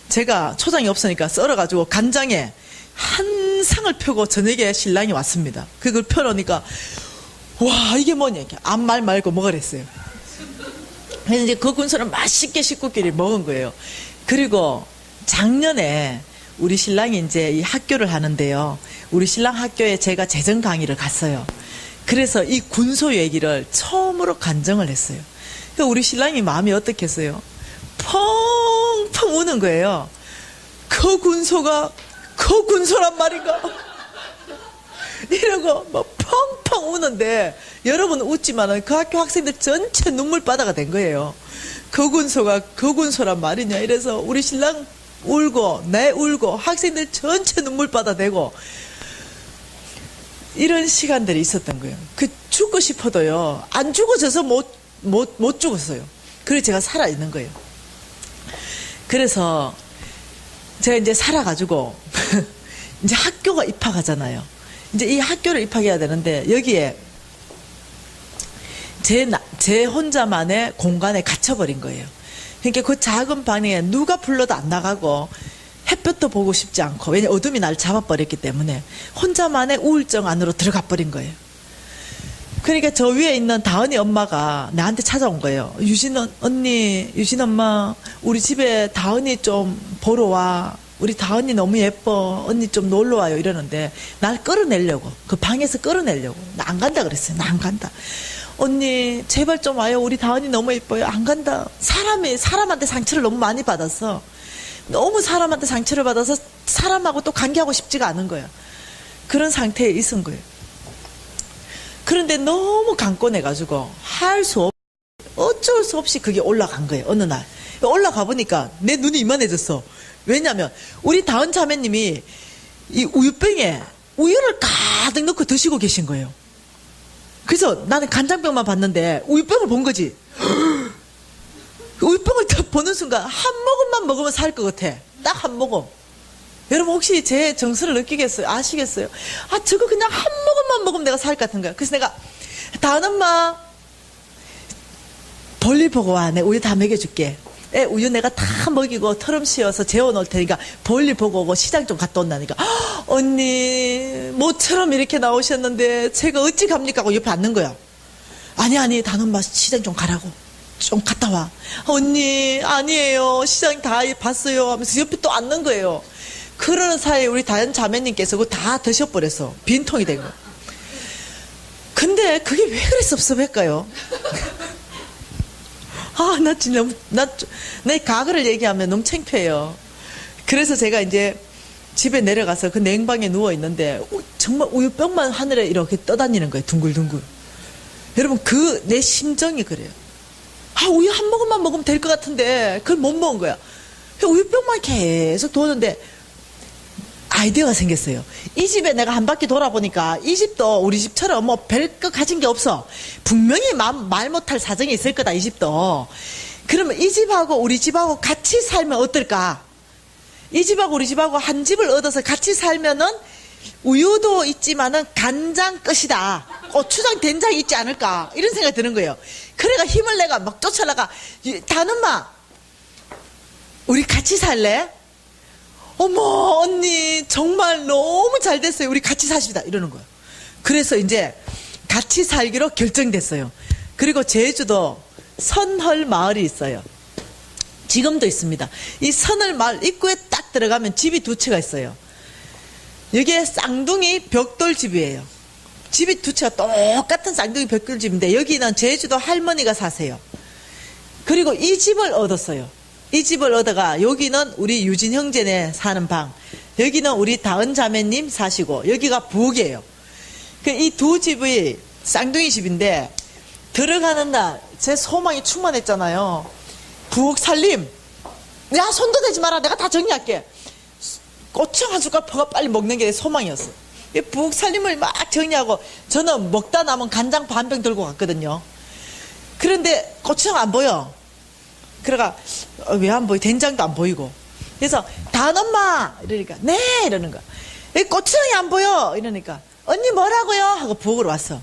제가 초장이 없으니까 썰어가지고 간장에 한 상을 펴고 저녁에 신랑이 왔습니다. 그걸 펴놓으니까 와 이게 뭐냐 이렇게 아무 말 말고 먹으랬어요. 그래서 이제 그 군소를 맛있게 식구끼리 먹은 거예요. 그리고 작년에 우리 신랑이 이제 이 학교를 하는데요. 우리 신랑 학교에 제가 재정 강의를 갔어요. 그래서 이 군소 얘기를 처음으로 간증을 했어요. 그러니까 우리 신랑이 마음이 어떻겠어요? 펑펑 우는 거예요. 그 군소가 그 군소란 말인가? 이러고 막 펑펑 우는데 여러분 웃지만은 그 학교 학생들 전체 눈물바다가 된 거예요. 그 군소가 그 군소란 말이냐 이래서 우리 신랑 울고 내 울고 학생들 전체 눈물바다 되고 이런 시간들이 있었던 거예요. 죽고 싶어도요 안 죽어져서 못 죽었어요. 그래서 제가 살아있는 거예요. 그래서 제가 이제 살아가지고 이제 학교가 입학하잖아요. 이제 이 학교를 입학해야 되는데 여기에 제 혼자만의 공간에 갇혀버린 거예요. 그러니까 그 작은 방에 누가 불러도 안 나가고 햇볕도 보고 싶지 않고 왜냐 어둠이 날 잡아버렸기 때문에 혼자만의 우울증 안으로 들어가 버린 거예요. 그러니까 저 위에 있는 다은이 엄마가 나한테 찾아온 거예요. 유진 언니, 유진 엄마 우리 집에 다은이 좀 보러 와. 우리 다은이 너무 예뻐. 언니 좀 놀러 와요. 이러는데 날 끌어내려고. 그 방에서 끌어내려고. 나 안 간다 그랬어요. 나 안 간다. 언니 제발 좀 와요. 우리 다은이 너무 예뻐요. 안 간다. 사람한테 상처를 너무 많이 받아서 너무 사람한테 상처를 받아서 사람하고 또 관계하고 싶지가 않은 거야. 그런 상태에 있은 거예요. 그런데 너무 강권해가지고 어쩔 수 없이 그게 올라간 거예요. 어느 날 올라가 보니까 내 눈이 이만해졌어. 왜냐면 우리 다은 자매님이 이 우유병에 우유를 가득 넣고 드시고 계신 거예요. 그래서 나는 간장병만 봤는데 우유병을 본 거지. 우유병을 딱 보는 순간 한 모금만 먹으면 살 것 같아. 딱 한 모금. 여러분 혹시 제 정서를 느끼겠어요? 아시겠어요? 아 저거 그냥 한 모금만 먹으면 내가 살 것 같은 거야. 그래서 내가 다은 엄마 볼일 보고 와. 내 우유 다 먹여줄게. 우유 내가 다 먹이고 털음 씌워서 재워놓을 테니까 볼일 보고 오고 시장 좀 갔다 온다니까. 언니 모처럼 이렇게 나오셨는데 제가 어찌 갑니까 하고 옆에 앉는 거야. 아니 다은 엄마 시장 좀 가라고. 좀 갔다 와. 언니 아니에요. 시장 다 봤어요 하면서 옆에 또 앉는 거예요. 그러는 사이에 우리 다은 자매님께서 그거 다 드셔버렸어. 빈통이 된 거. 근데 그게 왜 그랬었을까요? 나 진짜 내 과거를 얘기하면 너무 창피해요. 그래서 제가 이제 집에 내려가서 그 냉방에 누워 있는데 정말 우유병만 하늘에 이렇게 떠다니는 거예요. 둥글둥글. 여러분 내 심정이 그래요. 우유 한 모금만 먹으면 될 것 같은데 그걸 못 먹은 거야. 우유병만 계속 도는데 아이디어가 생겼어요. 이 집에 내가 한 바퀴 돌아보니까 이 집도 우리 집처럼 뭐 별거 가진 게 없어. 분명히 말 못할 사정이 있을 거다. 이 집도. 그러면 이 집하고 우리 집하고 같이 살면 어떨까? 이 집하고 우리 집하고 한 집을 얻어서 같이 살면은 우유도 있지만은 간장 끝이다. 고추장 된장이 있지 않을까? 이런 생각이 드는 거예요. 그래가 힘을 내가 막 쫓아나가. 다은마 우리 같이 살래? 어머 언니 정말 너무 잘 됐어요. 우리 같이 사십니다. 이러는 거예요. 그래서 이제 같이 살기로 결정됐어요. 그리고 제주도 선헐 마을이 있어요. 지금도 있습니다. 이 선헐 마을 입구에 딱 들어가면 집이 두 채가 있어요. 여기에 쌍둥이 벽돌집이에요. 집이 두 채가 똑같은 쌍둥이 벽돌집인데 여기는 제주도 할머니가 사세요. 그리고 이 집을 얻었어요. 이 집을 얻어가 여기는 우리 유진 형제네 사는 방, 여기는 우리 다은 자매님 사시고 여기가 부엌이에요. 이 두 집이 쌍둥이 집인데 들어가는 날 제 소망이 충만했잖아요. 부엌 살림. 야 손도 대지 마라. 내가 다 정리할게. 고추장 한 숟갈 퍼가 빨리 먹는 게 소망이었어. 부엌 살림을 막 정리하고 저는 먹다 남은 간장 반병 들고 갔거든요. 그런데 고추장 안 보여. 그래가 왜 안 보이? 된장도 안 보이고. 그래서 다은 엄마 이러니까 네 이러는 거야. 고추장이 안 보여 이러니까 언니 뭐라고요? 하고 부엌으로 왔어.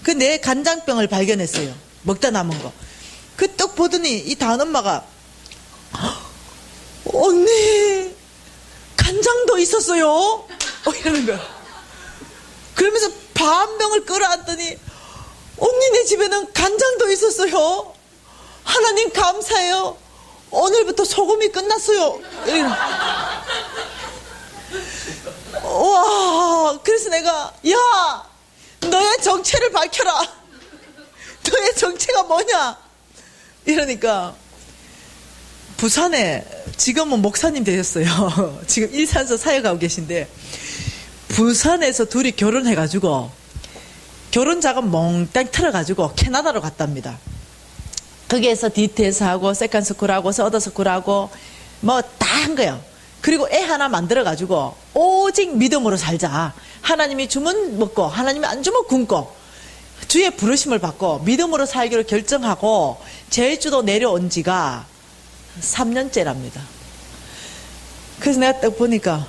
그 내 간장병을 발견했어요. 먹다 남은 거. 그 뚝 보더니 이 다은 엄마가 언니 간장도 있었어요? 이러는 거야. 그러면서 반병을 끌어안더니 언니 내 집에는 간장도 있었어요. 하나님 감사해요. 오늘부터 소금이 끝났어요. 와, 그래서 내가 야 너의 정체를 밝혀라. 너의 정체가 뭐냐 이러니까 부산에 지금은 목사님 되셨어요. 지금 일산서 사역하고 계신데 부산에서 둘이 결혼해가지고 결혼 자금 몽땅 틀어가지고 캐나다로 갔답니다. 거기에서 디테일스하고 세컨스쿨하고 서더스쿨하고 뭐 다 한 거예요. 그리고 애 하나 만들어가지고 오직 믿음으로 살자. 하나님이 주면 먹고 하나님이 안 주면 굶고 주의 부르심을 받고 믿음으로 살기로 결정하고 제주도 내려온 지가 3년째랍니다. 그래서 내가 딱 보니까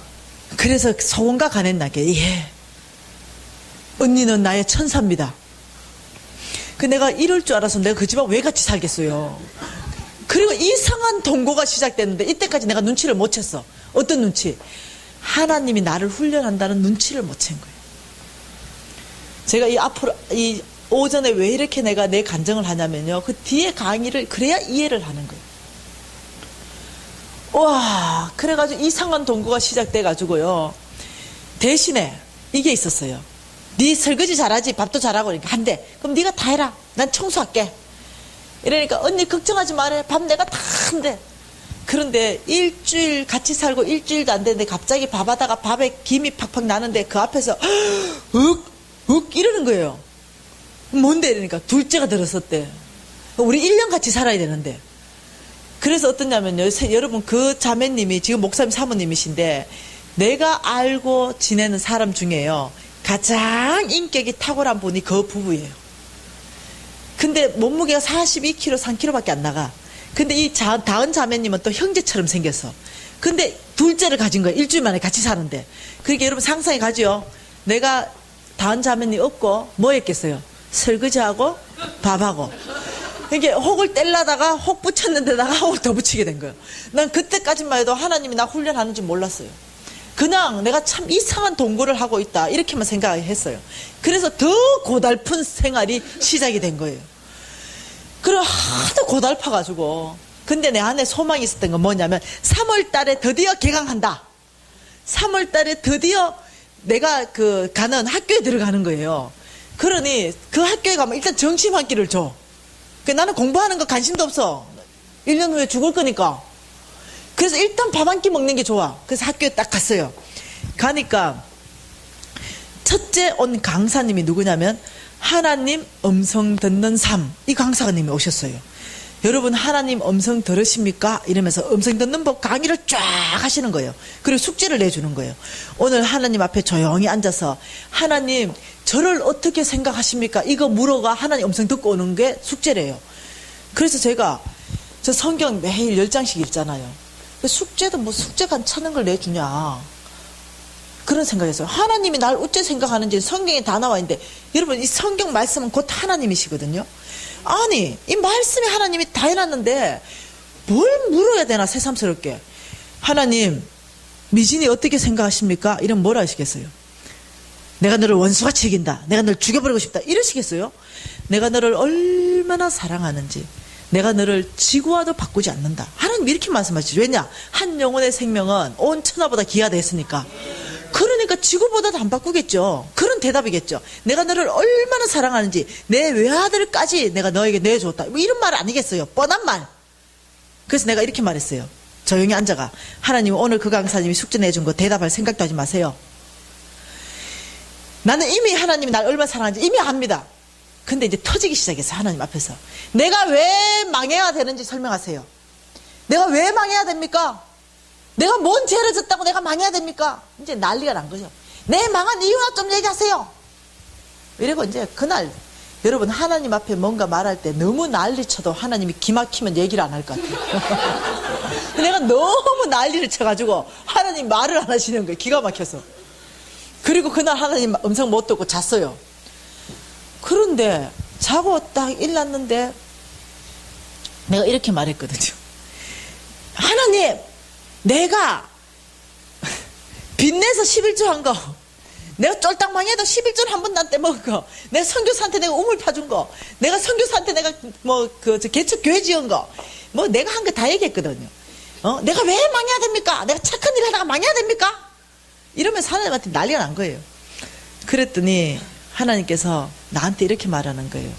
그래서 소원과 간했나게 예 언니는 나의 천사입니다. 그 내가 이럴 줄 알아서 내가 그 집하고 왜 같이 살겠어요. 그리고 이상한 동거가 시작됐는데 이때까지 내가 눈치를 못 챘어. 어떤 눈치? 하나님이 나를 훈련한다는 눈치를 못 챈 거예요. 제가 이 앞으로 이 오전에 왜 이렇게 내가 내 간증을 하냐면요. 그 뒤에 강의를 그래야 이해를 하는 거예요. 와, 그래가지고 이상한 동거가 시작돼가지고요. 대신에 이게 있었어요. 네 설거지 잘하지, 밥도 잘하고, 그러니까 한대. 그럼 네가 다 해라. 난 청소할게. 이러니까 언니 걱정하지 말래. 밥 내가 다 한대. 그런데 일주일 같이 살고 일주일도 안 됐는데 갑자기 밥하다가 밥에 김이 팍팍 나는데 그 앞에서 윽 이러는 거예요. 뭔데? 이러니까 둘째가 들었었대. 우리 1년 같이 살아야 되는데. 그래서 어떠냐면요, 여러분 그 자매님이 지금 목사님 사모님이신데 내가 알고 지내는 사람 중에요 가장 인격이 탁월한 분이 그 부부예요. 근데 몸무게가 42kg, 3kg밖에 안 나가. 근데 이 다은 자매님은 또 형제처럼 생겼어. 근데 둘째를 가진 거예요. 일주일 만에 같이 사는데. 그러니까 여러분 상상해 가죠. 내가 다은 자매님 없고 뭐 했겠어요? 설거지하고 밥하고. 이게 혹을 떼려다가 혹 붙였는 데다가 혹을 더 붙이게 된 거예요. 난 그때까지만 해도 하나님이 나 훈련하는지 몰랐어요. 그냥 내가 참 이상한 동거를 하고 있다 이렇게만 생각했어요. 그래서 더 고달픈 생활이 시작이 된 거예요. 그래 하도 고달파가지고. 근데 내 안에 소망이 있었던 건 뭐냐면 3월 달에 드디어 개강한다. 3월 달에 드디어 내가 가는 학교에 들어가는 거예요. 그러니 그 학교에 가면 일단 점심 한 끼를 줘. 나는 공부하는 거 관심도 없어. 1년 후에 죽을 거니까. 그래서 일단 밥 한 끼 먹는 게 좋아. 그래서 학교에 딱 갔어요. 가니까 첫째 온 강사님이 누구냐면 하나님 음성 듣는 삶, 이 강사님이 오셨어요. 여러분 하나님 음성 들으십니까? 이러면서 음성 듣는 법 강의를 쫙 하시는 거예요. 그리고 숙제를 내주는 거예요. 오늘 하나님 앞에 조용히 앉아서 하나님 저를 어떻게 생각하십니까? 이거 물어가 하나님 음성 듣고 오는 게 숙제래요. 그래서 제가 저 성경 매일 10장씩 읽잖아요. 숙제도 뭐 숙제 괜찮은 걸 내주냐 그런 생각했어요. 하나님이 날 어째 생각하는지 성경에 다 나와 있는데 여러분 이 성경 말씀은 곧 하나님이시거든요. 아니 이 말씀에 하나님이 다 해놨는데 뭘 물어야 되나 새삼스럽게. 하나님 미진이 어떻게 생각하십니까? 이러면 뭐라 하시겠어요? 내가 너를 원수같이 이긴다. 내가 너를 죽여버리고 싶다. 이러시겠어요? 내가 너를 얼마나 사랑하는지 내가 너를 지구와도 바꾸지 않는다. 하나님 이렇게 말씀하시죠. 왜냐? 한 영혼의 생명은 온 천하보다 귀하다 했으니까. 그러니까 지구보다도 안 바꾸겠죠. 그런 대답이겠죠. 내가 너를 얼마나 사랑하는지 내 외아들까지 내가 너에게 내줬다. 뭐 이런 말 아니겠어요. 뻔한 말. 그래서 내가 이렇게 말했어요. 조용히 앉아가. 하나님 오늘 그 강사님이 숙제 내준 거 대답할 생각도 하지 마세요. 나는 이미 하나님이 날 얼마나 사랑하는지 이미 압니다. 근데 이제 터지기 시작했어요. 하나님 앞에서. 내가 왜 망해야 되는지 설명하세요. 내가 왜 망해야 됩니까? 내가 뭔 죄를 졌다고 내가 망해야 됩니까? 이제 난리가 난 거죠. 내 망한 이유나 좀 얘기하세요. 이러고 이제 그날 여러분 하나님 앞에 뭔가 말할 때 너무 난리쳐도 하나님이 기막히면 얘기를 안 할 것 같아요. 내가 너무 난리를 쳐가지고 하나님 말을 안 하시는 거예요. 기가 막혀서. 그리고 그날 하나님 음성 못 듣고 잤어요. 그런데 자고 딱 일났는데 내가 이렇게 말했거든요. 하나님 내가 빚내서 11조 한 거 내가 쫄딱 망해도 11조를 한 번도 안 떼먹은 거 내가 선교사한테 내가 우물 파준 거 내가 선교사한테 내가 개척 교회 지은 거 뭐 내가 한 거 다 얘기했거든요. 내가 왜 망해야 됩니까? 내가 착한 일 하다가 망해야 됩니까? 이러면서 하나님한테 난리가 난 거예요. 그랬더니 하나님께서 나한테 이렇게 말하는 거예요.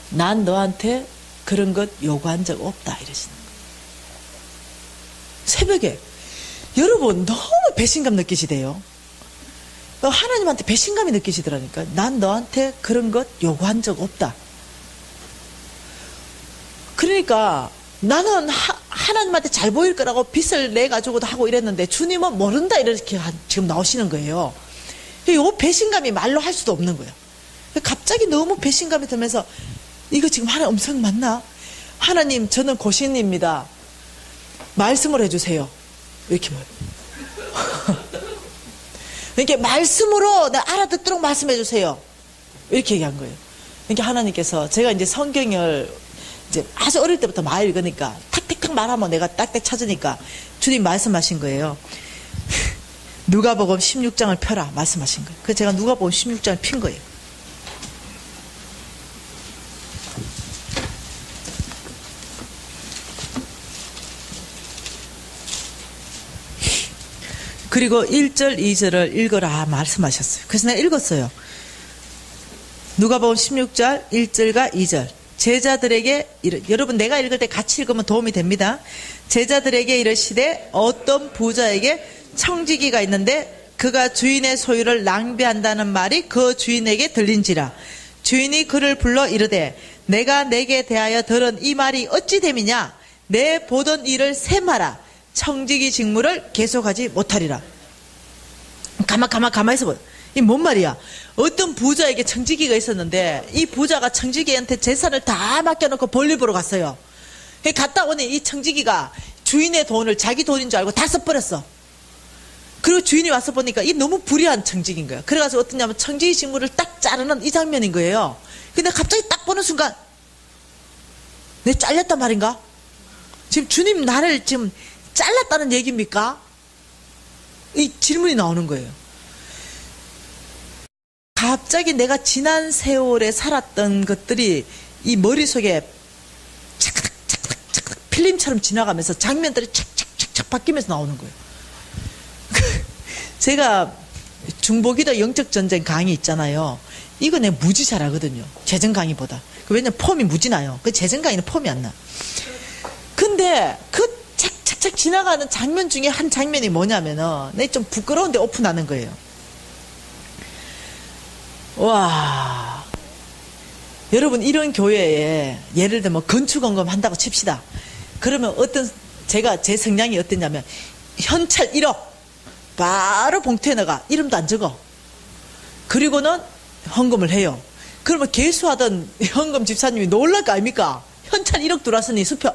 난 너한테 그런 것 요구한 적 없다 이러시는 거예요. 새벽에 여러분 너무 배신감 느끼시대요. 하나님한테 배신감이 느끼시더라니까. 난 너한테 그런 것 요구한 적 없다. 그러니까 나는 하나님한테 잘 보일 거라고 빚을 내가지고도 하고 이랬는데 주님은 모른다 이렇게 지금 나오시는 거예요. 이 배신감이 말로 할 수도 없는 거예요. 갑자기 너무 배신감이 들면서 이거 지금 하나님 음성 맞나? 하나님 저는 고신입니다. 말씀을 해주세요. 이렇게 말해요. 이렇게 말씀으로 내가 알아듣도록 말씀해 주세요. 이렇게 얘기한 거예요. 그러니까 하나님께서 제가 이제 성경을 이제 아주 어릴 때부터 많이 읽으니까 탁탁탁 말하면 내가 딱딱 찾으니까 주님 말씀하신 거예요. 누가복음 16장을 펴라 말씀하신 거예요. 그래서 제가 누가복음 16장을 핀 거예요. 그리고 1절, 2절을 읽어라 말씀하셨어요. 그래서 내가 읽었어요. 누가복음 16절 1절과 2절. 제자들에게 여러분 내가 읽을 때 같이 읽으면 도움이 됩니다. 제자들에게 이르시되 어떤 부자에게 청지기가 있는데 그가 주인의 소유를 낭비한다는 말이 그 주인에게 들린지라. 주인이 그를 불러 이르되 내가 내게 대하여 들은 이 말이 어찌 됨이냐. 내 보던 일을 셈하라. 청지기 직무를 계속하지 못하리라. 가만히 있어 봐. 이 뭔 말이야? 어떤 부자에게 청지기가 있었는데 이 부자가 청지기한테 재산을 다 맡겨놓고 볼일 보러 갔어요. 갔다 오니 이 청지기가 주인의 돈을 자기 돈인 줄 알고 다 써버렸어. 그리고 주인이 와서 보니까 이 너무 불의한 청지기인 거야. 그래가지고 어떠냐면 청지기 직무를 딱 자르는 이 장면인 거예요. 근데 갑자기 딱 보는 순간 내 잘렸단 말인가? 지금 주님 나를 지금 잘랐다는 얘기입니까? 이 질문이 나오는 거예요. 갑자기 내가 지난 세월에 살았던 것들이 이 머릿속에 착착착착 필름처럼 지나가면서 장면들이 착착착착 바뀌면서 나오는 거예요. 제가 중보기도 영적전쟁 강의 있잖아요. 이거 내가 무지 잘하거든요. 재정 강의보다. 왜냐면 폼이 무지 나요. 그 재정 강의는 폼이 안 나. 근데 그 착착착 지나가는 장면 중에 한 장면이 뭐냐면은 내가 좀 부끄러운데 오픈하는 거예요. 와, 여러분 이런 교회에 예를 들면 건축원금 한다고 칩시다. 그러면 제가 제 성향이 어땠냐면 현찰 1억 바로 봉투에 넣어가 이름도 안 적어. 그리고는 헌금을 해요. 그러면 개수하던 헌금 집사님이 놀랄 거 아닙니까? 현찰 1억 들어왔으니 수표.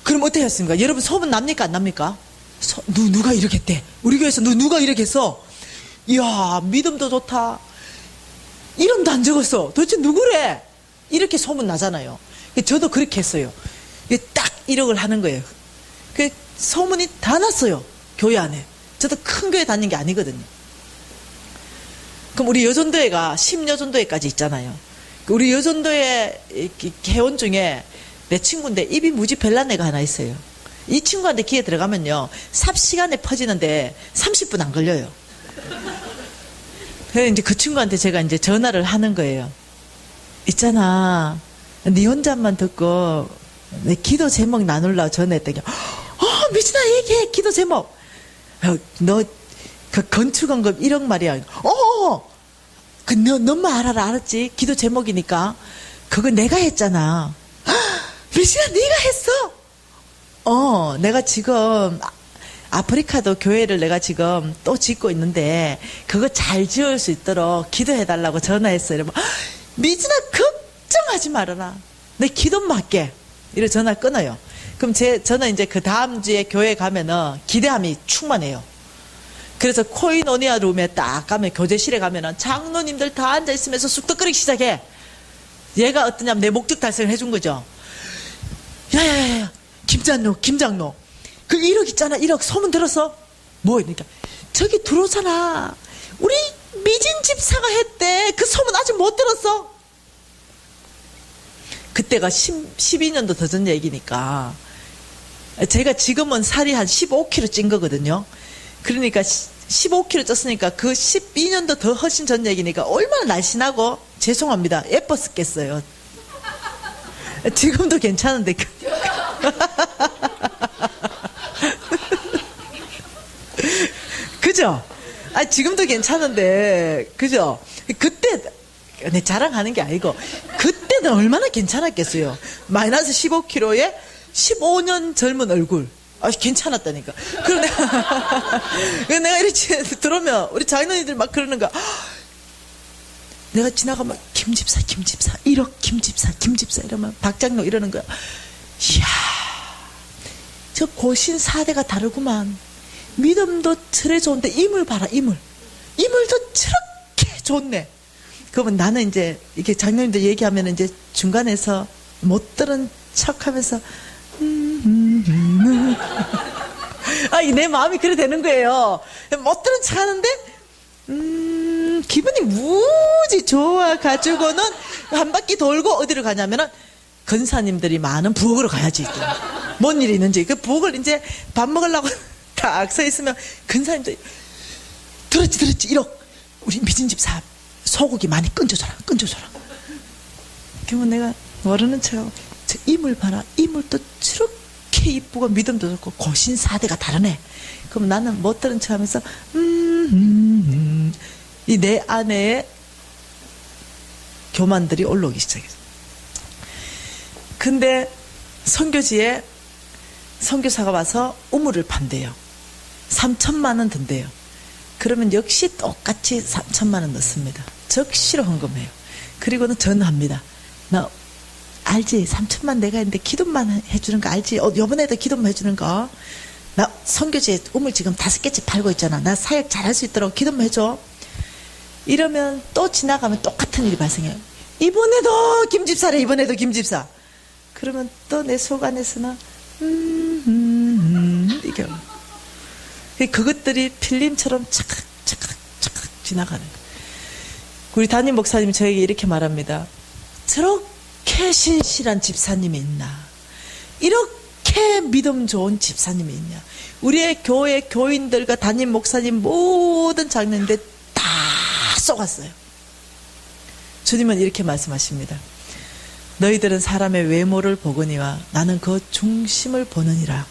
그럼 어떻게 했습니까? 여러분 소문 납니까 안 납니까? 누가 이렇게 했대? 우리 교회에서 누가 이렇게 했어? 이야, 믿음도 좋다. 이름도 안 적었어. 도대체 누구래? 이렇게 소문 나잖아요. 저도 그렇게 했어요. 딱 1억을 하는 거예요. 그 소문이 다 났어요. 교회 안에. 저도 큰 교회 다닌 게 아니거든요. 그럼 우리 여전도회가 10여전도회까지 있잖아요. 우리 여전도회 회원 중에 내 친구인데 입이 무지 별난 애가 하나 있어요. 이 친구한테 기회 들어가면요, 삽시간에 퍼지는데 30분 안 걸려요. 그래서 이제 그 친구한테 제가 이제 전화를 하는 거예요. 있잖아, 네 혼자만 듣고 내 기도 제목 나눌라 전화했더니, 미진아 얘기해, 기도 제목. 너 그 건축원금 1억 말이야. 너만 알았지? 기도 제목이니까. 그거 내가 했잖아. 미진아 네가 했어? 내가 지금 아프리카도 교회를 내가 지금 또 짓고 있는데 그거 잘 지을 수 있도록 기도해달라고 전화했어요. 이러면 미진아 걱정하지 말아라. 내 기도 맡게. 이래 전화 끊어요. 그럼 저는 이제 그 다음 주에 교회 가면은 기대함이 충만해요. 그래서 코이노니아 룸에 딱 가면, 교제실에 가면은 장로님들 다 앉아있으면서 쑥덕거리기 시작해. 얘가 어떠냐면 내 목적 달성을 해준 거죠. 야야야야, 김장로. 그 1억 있잖아, 1억 소문 들었어? 뭐, 그러니까 저기 들어오잖아. 우리 미진 집사가 했대. 그 소문 아직 못 들었어? 그때가 12년도 더 전 얘기니까. 제가 지금은 살이 한 15kg 찐 거거든요. 그러니까 15kg 쪘으니까 그 12년도 더 훨씬 전 얘기니까 얼마나 날씬하고, 죄송합니다, 예뻤었겠어요. 지금도 괜찮은데. 그죠? 지금도 괜찮은데, 그죠? 그때, 내 자랑하는 게 아니고, 그때는 얼마나 괜찮았겠어요. 마이너스 15kg에 15년 젊은 얼굴. 괜찮았다니까. 그럼 내가 이렇게 들어오면, 우리 장인어른들 막 그러는 거야. 내가 지나가면, 김집사, 1억 김집사, 이러면, 박장로 이러는 거야. 이야, 저 고신 4대가 다르구만. 믿음도 저래 좋은데, 임을 봐라, 임을도 저렇게 좋네. 그러면 나는 이제, 이렇게 장로님들 얘기하면 이제 중간에서 못 들은 척 하면서, 내 마음이 그래 되는 거예요. 못 들은 척 하는데, 기분이 무지 좋아가지고는 한 바퀴 돌고 어디로 가냐면은, 건사님들이 많은 부엌으로 가야지. 뭔 일이 있는지. 그 부엌을 이제 밥 먹으려고 다 딱 서 있으면 근사님도 들었지 1억 우리 미진 집사 소고기 많이 건져줘라. 그러면 내가 모르는 척 저 이물 봐라. 이물도 저렇게 이쁘고 믿음도 좋고 고신사대가 다르네. 그럼 나는 못 들은 척 하면서 이 내 안에 교만들이 올라오기 시작했어. 근데 선교지에 선교사가 와서 우물을 판대요. 3천만 원 든대요. 그러면 역시 똑같이 3천만 원 넣습니다. 적시로 헌금해요. 그리고는 전화합니다. 나 알지? 3천만 내가 했는데 기도만 해주는 거 알지? 요번에도 기도만 해주는 거. 나 선교지에 우물 지금 5개째 팔고 있잖아. 나 사역 잘할 수 있도록 기도만 해줘. 이러면 또 지나가면 똑같은 일이 발생해요. 이번에도 김집사래. 이번에도 김집사. 그러면 또 내 속 안에서는 이게 그것들이 필름처럼 착각 지나가는 거예요. 우리 담임 목사님이 저에게 이렇게 말합니다. 저렇게 신실한 집사님이 있나? 이렇게 믿음 좋은 집사님이 있냐? 우리의 교회 교인들과 담임 목사님 모든 장면인데 다 쏘갔어요. 주님은 이렇게 말씀하십니다. 너희들은 사람의 외모를 보거니와 나는 그 중심을 보느니라.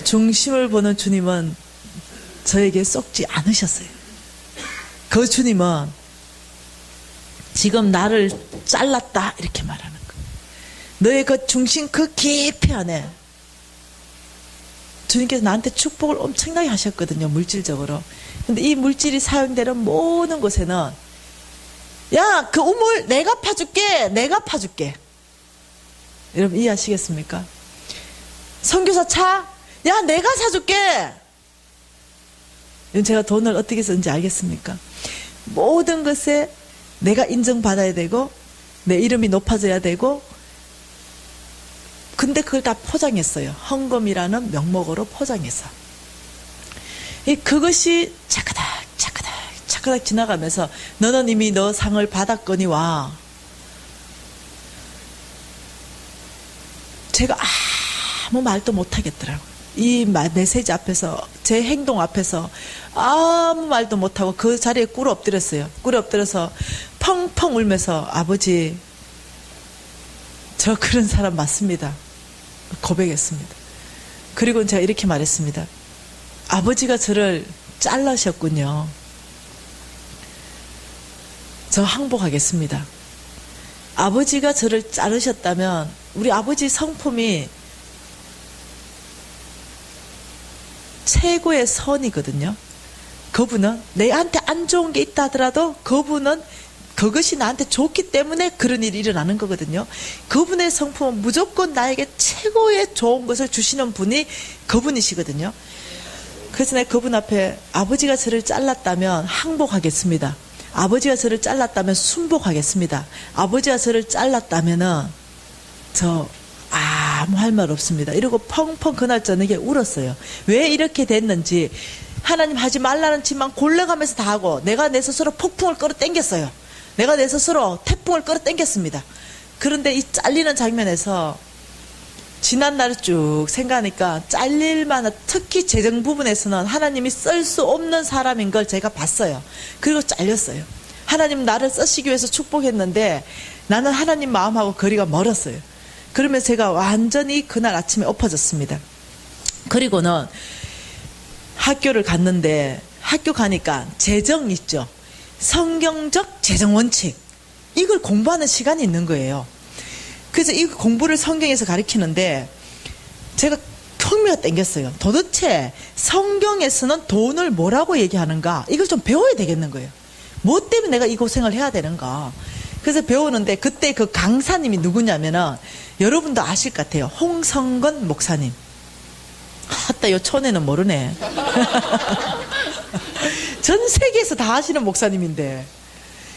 중심을 보는 주님은 저에게 썩지 않으셨어요. 그 주님은 지금 나를 잘랐다 이렇게 말하는 거예요. 너의 그 중심 그 깊이 안에 주님께서 나한테 축복을 엄청나게 하셨거든요. 물질적으로. 근데 이 물질이 사용되는 모든 곳에는 야, 그 우물 내가 파줄게. 여러분 이해하시겠습니까? 선교사 차, 야, 내가 사줄게. 제가 돈을 어떻게 쓰는지 알겠습니까? 모든 것에 내가 인정받아야 되고 내 이름이 높아져야 되고, 근데 그걸 다 포장했어요. 헌금이라는 명목으로 포장해서. 그것이 차크닥 지나가면서 너는 이미 너 상을 받았거니와, 제가 아무 말도 못하겠더라고요. 이 메시지 앞에서, 제 행동 앞에서 아무 말도 못하고 그 자리에 꿇어 엎드렸어요. 꿇어 엎드려서 펑펑 울면서 아버지, 저 그런 사람 맞습니다. 고백했습니다. 그리고 제가 이렇게 말했습니다. 아버지가 저를 잘라셨군요. 저 항복하겠습니다. 아버지가 저를 자르셨다면 우리 아버지 성품이 최고의 선이거든요. 그분은 내한테 안 좋은 게 있다 하더라도 그분은 그것이 나한테 좋기 때문에 그런 일이 일어나는 거거든요. 그분의 성품은 무조건 나에게 최고의 좋은 것을 주시는 분이 그분이시거든요. 그래서 내가 그분 앞에 아버지가 저를 잘랐다면 항복하겠습니다. 아버지가 저를 잘랐다면 순복하겠습니다. 아버지가 저를 잘랐다면은 저 아무 할 말 없습니다. 이러고 펑펑 그날 저녁에 울었어요. 왜 이렇게 됐는지. 하나님 하지 말라는 짓만 골라가면서 다 하고 내가 내 스스로 폭풍을 끌어당겼어요. 내가 내 스스로 태풍을 끌어당겼습니다. 그런데 이 잘리는 장면에서 지난 날을 쭉 생각하니까 잘릴만한, 특히 재정 부분에서는 하나님이 쓸 수 없는 사람인 걸 제가 봤어요. 그리고 잘렸어요. 하나님 나를 쓰시기 위해서 축복했는데 나는 하나님 마음하고 거리가 멀었어요. 그러면 제가 완전히 그날 아침에 엎어졌습니다. 그리고는 학교를 갔는데, 학교 가니까 재정 있죠. 성경적 재정 원칙, 이걸 공부하는 시간이 있는 거예요. 그래서 이 공부를 성경에서 가르치는데 제가 흥미가 땡겼어요. 도대체 성경에서는 돈을 뭐라고 얘기하는가, 이걸 좀 배워야 되겠는 거예요. 뭐 때문에 내가 이 고생을 해야 되는가. 그래서 배우는데 그때 그 강사님이 누구냐면은 여러분도 아실 것 같아요. 홍성건 목사님. 아따, 요 촌에는 모르네. 전 세계에서 다 아시는 목사님인데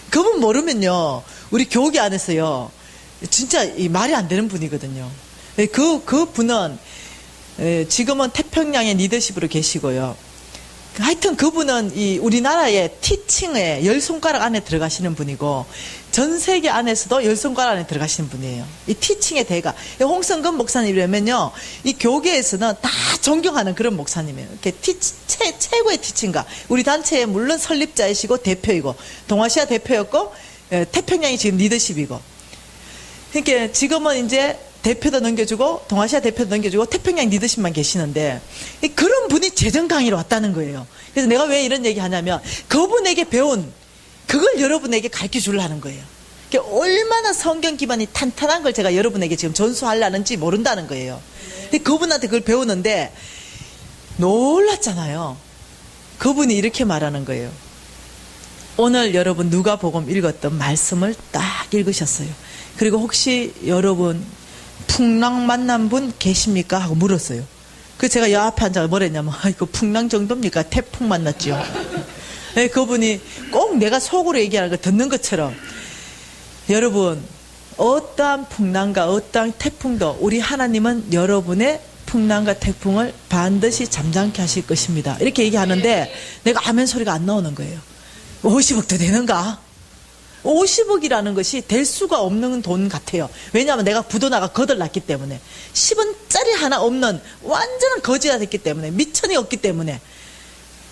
그분 모르면요, 우리 교계 안에서요 진짜 이 말이 안 되는 분이거든요. 그 분은 지금은 태평양의 리더십으로 계시고요. 하여튼 그분은 이 우리나라의 티칭에 10손가락 안에 들어가시는 분이고 전 세계 안에서도 10손가락 안에 들어가시는 분이에요. 이 티칭의 대가. 홍성근 목사님이라면요, 이 교계에서는 다 존경하는 그런 목사님이에요. 이렇게 최고의 티칭가. 우리 단체의 물론 설립자이시고 대표이고, 동아시아 대표였고, 태평양이 지금 리더십이고. 그러니까 지금은 이제 대표도 넘겨주고 동아시아 대표도 넘겨주고 태평양 리더십만 계시는데 그런 분이 재정 강의로 왔다는 거예요. 그래서 내가 왜 이런 얘기 하냐면 그분에게 배운 그걸 여러분에게 가르쳐 주려는 거예요. 그러니까 얼마나 성경 기반이 탄탄한 걸 제가 여러분에게 지금 전수하려는지 모른다는 거예요. 근데 그분한테 그걸 배우는데 놀랐잖아요. 그분이 이렇게 말하는 거예요. 오늘 여러분 누가복음 읽었던 말씀을 딱 읽으셨어요. 그리고 혹시 여러분 풍랑 만난 분 계십니까? 하고 물었어요. 그래서 제가 여 앞에 앉아서 뭐라 했냐면, 이거 풍랑 정도입니까? 태풍 만났죠. 네, 그분이 꼭 내가 속으로 얘기하는 거 듣는 것처럼, 여러분, 어떠한 풍랑과 어떠한 태풍도 우리 하나님은 여러분의 풍랑과 태풍을 반드시 잠잠케 하실 것입니다. 이렇게 얘기하는데 내가 아멘 소리가 안 나오는 거예요. 50억도 되는가? 50억이라는 것이 될 수가 없는 돈 같아요. 왜냐하면 내가 부도나가 거덜났기 때문에 10원짜리 하나 없는 완전한 거지가 됐기 때문에 미천이 없기 때문에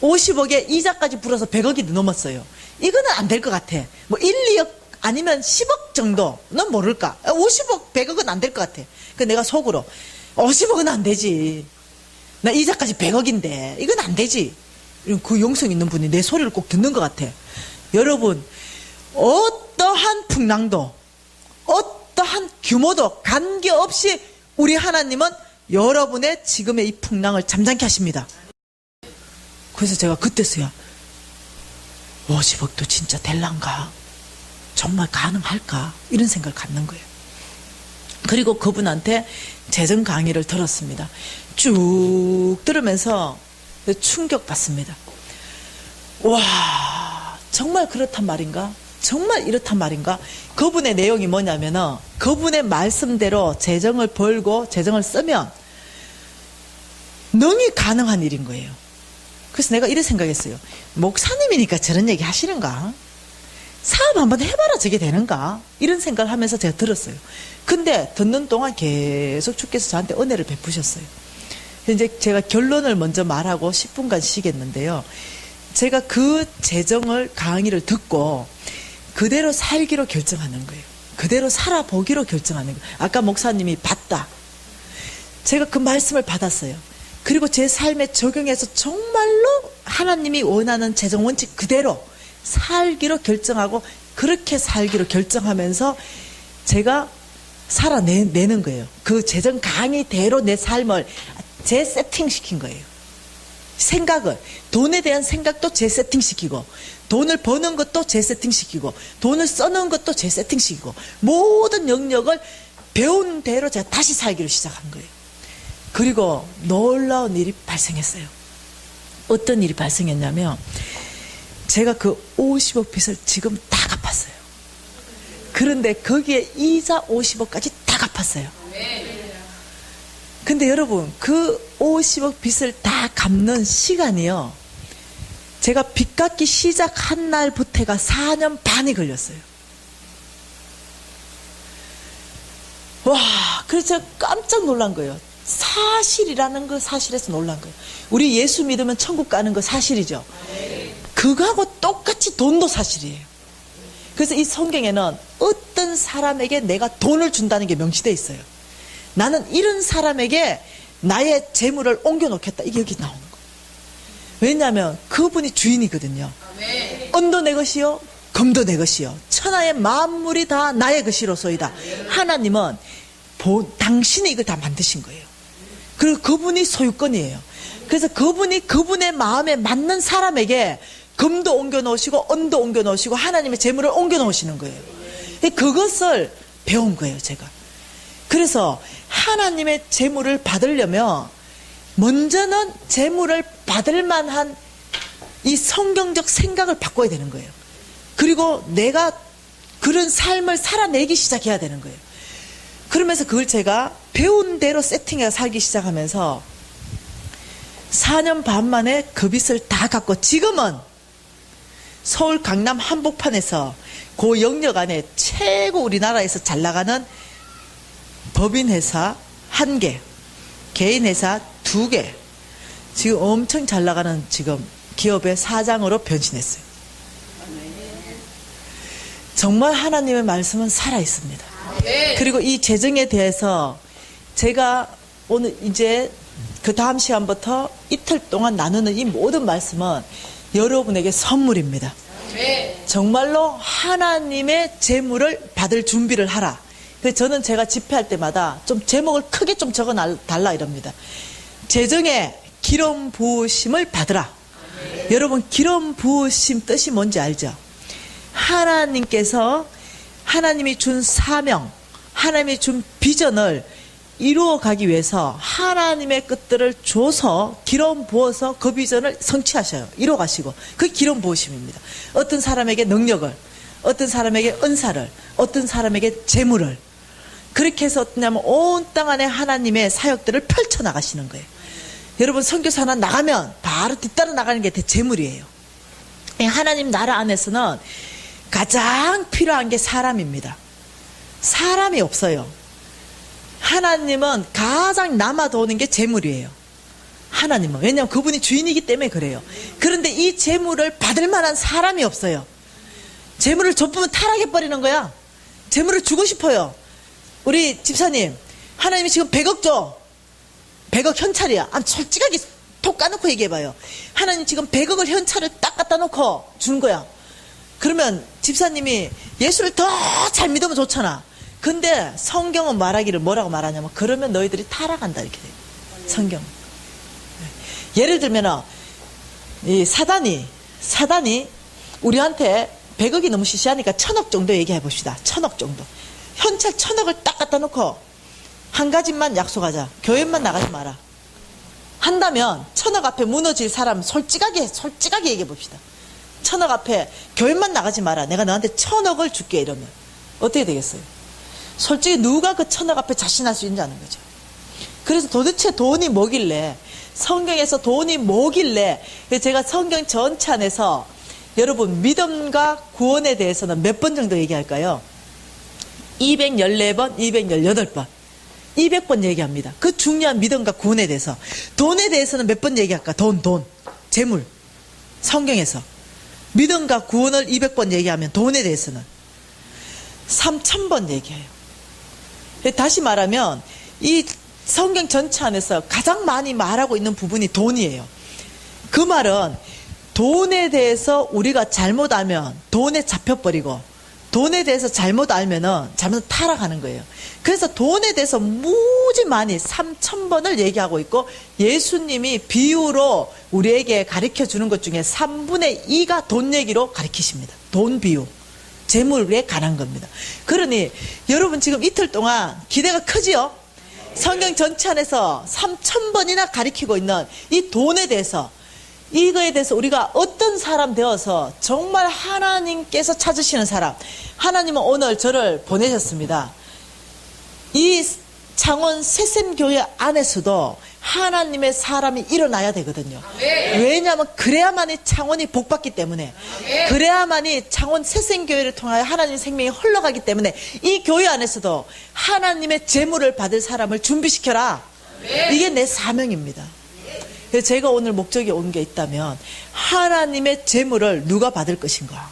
50억에 이자까지 불어서 100억이 넘었어요. 이거는 안 될 것 같아. 뭐 1, 2억 아니면 10억 정도는 모를까. 50억, 100억은 안 될 것 같아. 그 내가 속으로 50억은 안 되지. 나 이자까지 100억인데 이건 안 되지. 그 용성 있는 분이 내 소리를 꼭 듣는 것 같아. 여러분, 어떠한 풍랑도 어떠한 규모도 관계없이 우리 하나님은 여러분의 지금의 이 풍랑을 잠잠케 하십니다. 그래서 제가 그때서야 50억도 진짜 될란가? 정말 가능할까? 이런 생각을 갖는 거예요. 그리고 그분한테 재정 강의를 들었습니다. 쭉 들으면서 충격받습니다. 와, 정말 그렇단 말인가? 정말 이렇단 말인가? 그분의 내용이 뭐냐면은 그분의 말씀대로 재정을 벌고 재정을 쓰면 능히 가능한 일인 거예요. 그래서 내가 이렇게 생각했어요. 목사님이니까 저런 얘기 하시는가? 사업 한번 해봐라 저게 되는가? 이런 생각을 하면서 제가 들었어요. 근데 듣는 동안 계속 주께서 저한테 은혜를 베푸셨어요. 이제 제가 결론을 먼저 말하고 10분간 쉬겠는데요. 제가 그 재정을 강의를 듣고 그대로 살기로 결정하는 거예요. 그대로 살아보기로 결정하는 거예요. 아까 목사님이 받다. 제가 그 말씀을 받았어요. 그리고 제 삶에 적용해서 정말로 하나님이 원하는 재정 원칙 그대로 살기로 결정하고 그렇게 살기로 결정하면서 제가 살아내는 거예요. 그 재정 강의대로 내 삶을 재세팅시킨 거예요. 생각을, 돈에 대한 생각도 재세팅시키고 돈을 버는 것도 재세팅시키고 돈을 써놓은 것도 재세팅시키고 모든 영역을 배운 대로 제가 다시 살기로 시작한 거예요. 그리고 놀라운 일이 발생했어요. 어떤 일이 발생했냐면 제가 그 50억 빚을 지금 다 갚았어요. 그런데 거기에 이자 50억까지 다 갚았어요. 근데 여러분 그 50억 빚을 다 갚는 시간이요, 제가 빚 갚기 시작한 날부터가 4년 반이 걸렸어요. 와, 그래서 제가 깜짝 놀란 거예요. 사실이라는 거 사실에서 놀란 거예요. 우리 예수 믿으면 천국 가는 거 사실이죠. 그거하고 똑같이 돈도 사실이에요. 그래서 이 성경에는 어떤 사람에게 내가 돈을 준다는 게 명시되어 있어요. 나는 이런 사람에게 나의 재물을 옮겨놓겠다. 이게 여기 나오는 거예요. 왜냐하면 그분이 주인이거든요. 은도 내 것이요 금도 내 것이요 천하의 만물이 다 나의 것이로소이다. 하나님은 당신이 이걸 다 만드신 거예요. 그리고 그분이 소유권이에요. 그래서 그분이 그분의 마음에 맞는 사람에게 금도 옮겨놓으시고 은도 옮겨놓으시고 하나님의 재물을 옮겨놓으시는 거예요. 그것을 배운 거예요, 제가. 그래서 하나님의 재물을 받으려면 먼저는 재물을 받을 만한 이 성경적 생각을 바꿔야 되는 거예요. 그리고 내가 그런 삶을 살아내기 시작해야 되는 거예요. 그러면서 그걸 제가 배운 대로 세팅해서 살기 시작하면서 4년 반 만에 그 빚을 다 갚고 지금은 서울 강남 한복판에서 그 영역 안에 최고 우리나라에서 잘 나가는 법인회사 1개, 개인회사 2개, 지금 엄청 잘 나가는 지금 기업의 사장으로 변신했어요. 정말 하나님의 말씀은 살아있습니다. 그리고 이 재정에 대해서 제가 오늘 이제 그 다음 시간부터 이틀 동안 나누는 이 모든 말씀은 여러분에게 선물입니다. 정말로 하나님의 재물을 받을 준비를 하라. 그래서 저는 제가 집회할 때마다 좀 제목을 크게 좀 적어 달라 이럽니다. 재정에 기름 부으심을 받으라. 여러분, 기름 부으심 뜻이 뭔지 알죠? 하나님께서 하나님이 준 사명, 하나님이 준 비전을 이루어가기 위해서 하나님의 뜻들을 줘서 기름 부어서 그 비전을 성취하셔요. 이루어가시고. 그게 기름 부으심입니다. 어떤 사람에게 능력을, 어떤 사람에게 은사를, 어떤 사람에게 재물을. 그렇게 해서 어떠냐면 온 땅 안에 하나님의 사역들을 펼쳐나가시는 거예요. 여러분, 선교사 하나 나가면 바로 뒤따라 나가는 게 재물이에요. 하나님 나라 안에서는 가장 필요한 게 사람입니다. 사람이 없어요. 하나님은 가장 남아도는 게 재물이에요. 하나님은. 왜냐하면 그분이 주인이기 때문에 그래요. 그런데 이 재물을 받을 만한 사람이 없어요. 재물을 줬으면 타락해버리는 거야. 재물을 주고 싶어요. 우리 집사님, 하나님이 지금 100억 줘. 100억 현찰이야. 솔직하게 톡 까놓고 얘기해봐요. 하나님 지금 100억을 현찰을 딱 갖다 놓고 주는 거야. 그러면 집사님이 예수를 더 잘 믿으면 좋잖아. 근데 성경은 말하기를 뭐라고 말하냐면, 그러면 너희들이 타락한다 이렇게 돼요. 성경. 예를 들면 이 사단이 우리한테 100억이 너무 시시하니까 1000억 정도 얘기해 봅시다. 1000억 정도. 현찰 1000억을 딱 갖다 놓고 한 가지만 약속하자. 교회만 나가지 마라. 한다면 1000억 앞에 무너질 사람 솔직하게 얘기해 봅시다. 1000억 앞에 교회만 나가지 마라. 내가 너한테 1000억을 줄게 이러면 어떻게 되겠어요? 솔직히 누가 그 1000억 앞에 자신할 수 있는지 아는 거죠. 그래서 도대체 돈이 뭐길래, 성경에서 돈이 뭐길래, 제가 성경 전체 안에서 여러분 믿음과 구원에 대해서는 몇 번 정도 얘기할까요? 214번, 218번, 200번 얘기합니다. 그 중요한 믿음과 구원에 대해서. 돈에 대해서는 몇 번 얘기할까? 돈, 재물. 성경에서 믿음과 구원을 200번 얘기하면 돈에 대해서는 3000번 얘기해요. 다시 말하면 이 성경 전체 안에서 가장 많이 말하고 있는 부분이 돈이에요. 그 말은 돈에 대해서 우리가 잘못 알면 돈에 잡혀버리고, 돈에 대해서 잘못 알면은 잘못 타락하는 거예요. 그래서 돈에 대해서 무지 많이 3000번을 얘기하고 있고, 예수님이 비유로 우리에게 가르쳐 주는 것 중에 3분의 2가 돈 얘기로 가르치십니다. 돈 비유. 재물에 관한 겁니다. 그러니 여러분 지금 이틀 동안 기대가 크지요? 성경 전체 안에서 3000번이나 가르치고 있는 이 돈에 대해서, 이거에 대해서 우리가 어떤 사람 되어서 정말 하나님께서 찾으시는 사람, 하나님은 오늘 저를 보내셨습니다. 이 창원 새샘교회 안에서도 하나님의 사람이 일어나야 되거든요. 왜냐하면 그래야만이 창원이 복받기 때문에, 그래야만이 창원 새샘교회를 통하여 하나님의 생명이 흘러가기 때문에 이 교회 안에서도 하나님의 재물을 받을 사람을 준비시켜라. 이게 내 사명입니다. 그래서 제가 오늘 목적이 온 게 있다면, 하나님의 재물을 누가 받을 것인가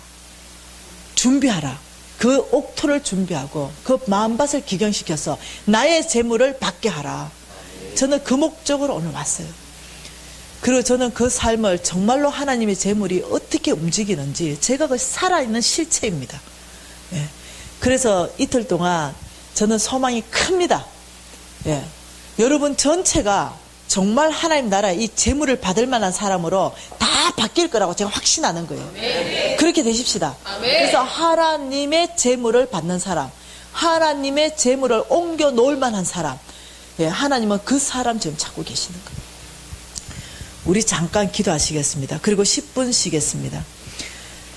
준비하라. 그 옥토를 준비하고 그 마음밭을 기경시켜서 나의 재물을 받게 하라. 저는 그 목적으로 오늘 왔어요. 그리고 저는 그 삶을 정말로 하나님의 재물이 어떻게 움직이는지 제가 그 살아있는 실체입니다. 예. 그래서 이틀 동안 저는 소망이 큽니다. 예. 여러분 전체가 정말 하나님 나라 이 재물을 받을 만한 사람으로 다 바뀔 거라고 제가 확신하는 거예요. 아멘. 그렇게 되십시다. 아멘. 그래서 하나님의 재물을 받는 사람, 하나님의 재물을 옮겨 놓을 만한 사람, 예, 하나님은 그 사람 지금 찾고 계시는 거예요. 우리 잠깐 기도하시겠습니다. 그리고 10분 쉬겠습니다.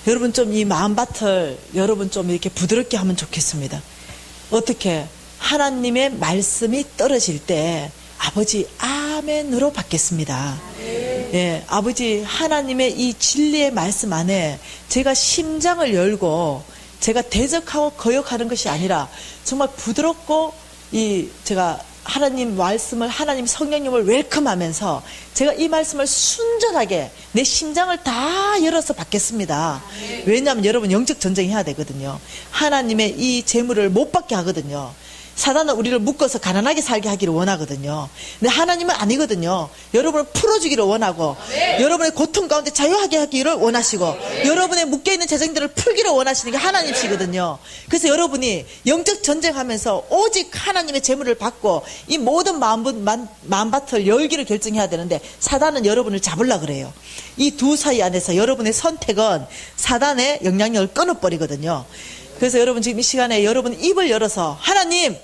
여러분 좀 이 마음밭을 여러분 좀 이렇게 부드럽게 하면 좋겠습니다. 어떻게 하나님의 말씀이 떨어질 때 아버지 아멘으로 받겠습니다. 예, 아버지 하나님의 이 진리의 말씀 안에 제가 심장을 열고 제가 대적하고 거역하는 것이 아니라 정말 부드럽고 제가 하나님 말씀을, 하나님 성령님을 웰컴하면서 제가 이 말씀을 순전하게 내 심장을 다 열어서 받겠습니다. 왜냐하면 여러분 영적 전쟁해야 되거든요. 하나님의 이 재물을 못 받게 하거든요. 사단은 우리를 묶어서 가난하게 살게 하기를 원하거든요. 근데 하나님은 아니거든요. 여러분을 풀어주기를 원하고, 여러분의 고통 가운데 자유하게 하기를 원하시고, 여러분의 묶여있는 재정들을 풀기를 원하시는 게 하나님이시거든요. 그래서 여러분이 영적 전쟁하면서 오직 하나님의 재물을 받고 이 모든 마음밭을 열기를 결정해야 되는데, 사단은 여러분을 잡으려고 그래요. 이 두 사이 안에서 여러분의 선택은 사단의 영향력을 끊어버리거든요. 그래서 여러분 지금 이 시간에 여러분 입을 열어서, 하나님,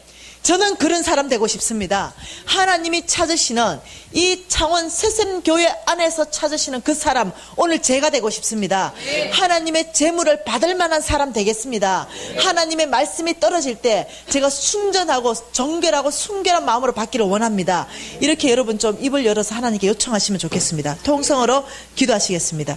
저는 그런 사람 되고 싶습니다. 하나님이 찾으시는 이 창원 새샘교회 안에서 찾으시는 그 사람, 오늘 제가 되고 싶습니다. 하나님의 재물을 받을 만한 사람 되겠습니다. 하나님의 말씀이 떨어질 때 제가 순전하고 정결하고 순결한 마음으로 받기를 원합니다. 이렇게 여러분 좀 입을 열어서 하나님께 요청하시면 좋겠습니다. 통성으로 기도하시겠습니다.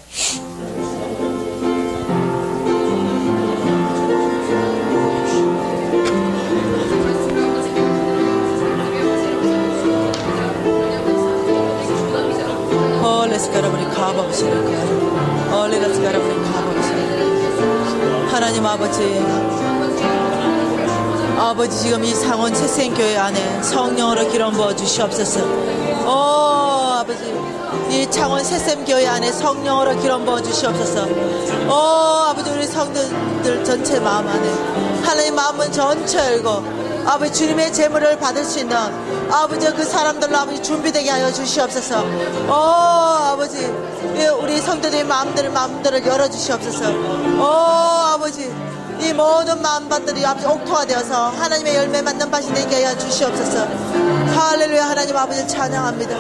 하나님 아버지 지금 이 상원 새생교회 안에 성령으로 기름 부어 주시옵소서. 아버지 이 창원 새샘교회 안에 성령으로 기름 부어 주시옵소서. 아버지 우리 성도들 전체 마음 안에 하나님 마음은 전체 열고 아버지 주님의 재물을 받을 수 있는 아버지 그 사람들로 아버지 준비되게 하여 주시옵소서. 아버지 우리 성도들의 마음들을 열어주시옵소서. 아버지 이 모든 마음밭들이 아버지 옥토화되어서 하나님의 열매 맺는 밭이 되게 하여 주시옵소서. 할렐루야. 하나님 아버지 찬양합니다.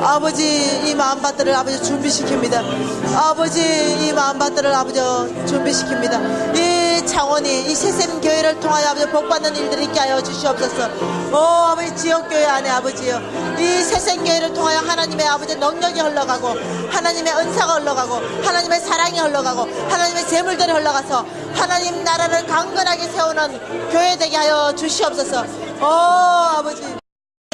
아버지 이 마음밭들을 아버지 준비시킵니다. 아버지 이 마음밭들을 아버지 준비시킵니다. 이 창원이 이 새샘교회를 통하여 아버지 복받는 일들이 있게 하여 주시옵소서. 아버지 지역교회 안에 아버지요 이 새샘교회를 통하여 하나님의 아버지 능력이 흘러가고 하나님의 은사가 흘러가고 하나님의 사랑이 흘러가고 하나님의 재물들이 흘러가서 하나님 나라를 강건하게 세우는 교회 되게 하여 주시옵소서. 아버지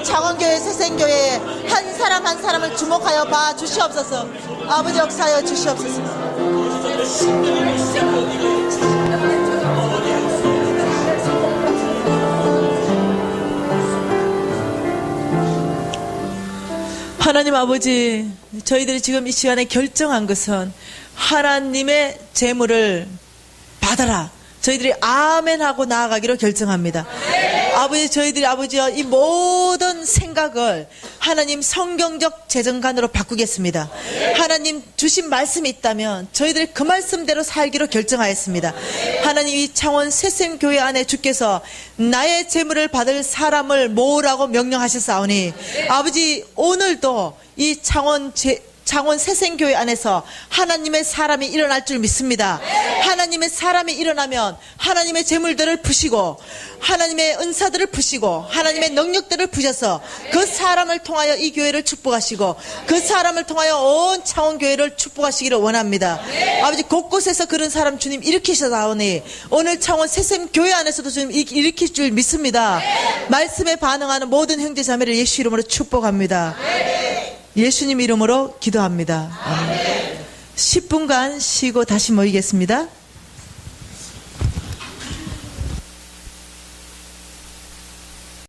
창원교회 새샘교회에 한 사람 한 사람을 주목하여 봐 주시옵소서. 아버지 역사하여 주시옵소서. 하나님 아버지, 저희들이 지금 이 시간에 결정한 것은 하나님의 재물을 받아라. 저희들이 아멘 하고 나아가기로 결정합니다. 아버지, 저희들이 아버지여 이 모든 생각을 하나님 성경적 재정관으로 바꾸겠습니다. 하나님 주신 말씀이 있다면 저희들이 그 말씀대로 살기로 결정하였습니다. 하나님 이 창원 새샘교회 안에 주께서 나의 재물을 받을 사람을 모으라고 명령하셨사오니 아버지 오늘도 이 창원 새샘교회 안에서 하나님의 사람이 일어날 줄 믿습니다. 하나님의 사람이 일어나면 하나님의 재물들을 푸시고 하나님의 은사들을 푸시고 하나님의 능력들을 푸셔서 그 사람을 통하여 이 교회를 축복하시고 그 사람을 통하여 온 창원교회를 축복하시기를 원합니다. 아버지 곳곳에서 그런 사람 주님 일으키셔나오니 오늘 창원 새샘교회 안에서도 주님 일으킬 줄 믿습니다. 말씀에 반응하는 모든 형제자매를 예수 이름으로 축복합니다. 예수님 이름으로 기도합니다. 아멘. 10분간 쉬고 다시 모이겠습니다.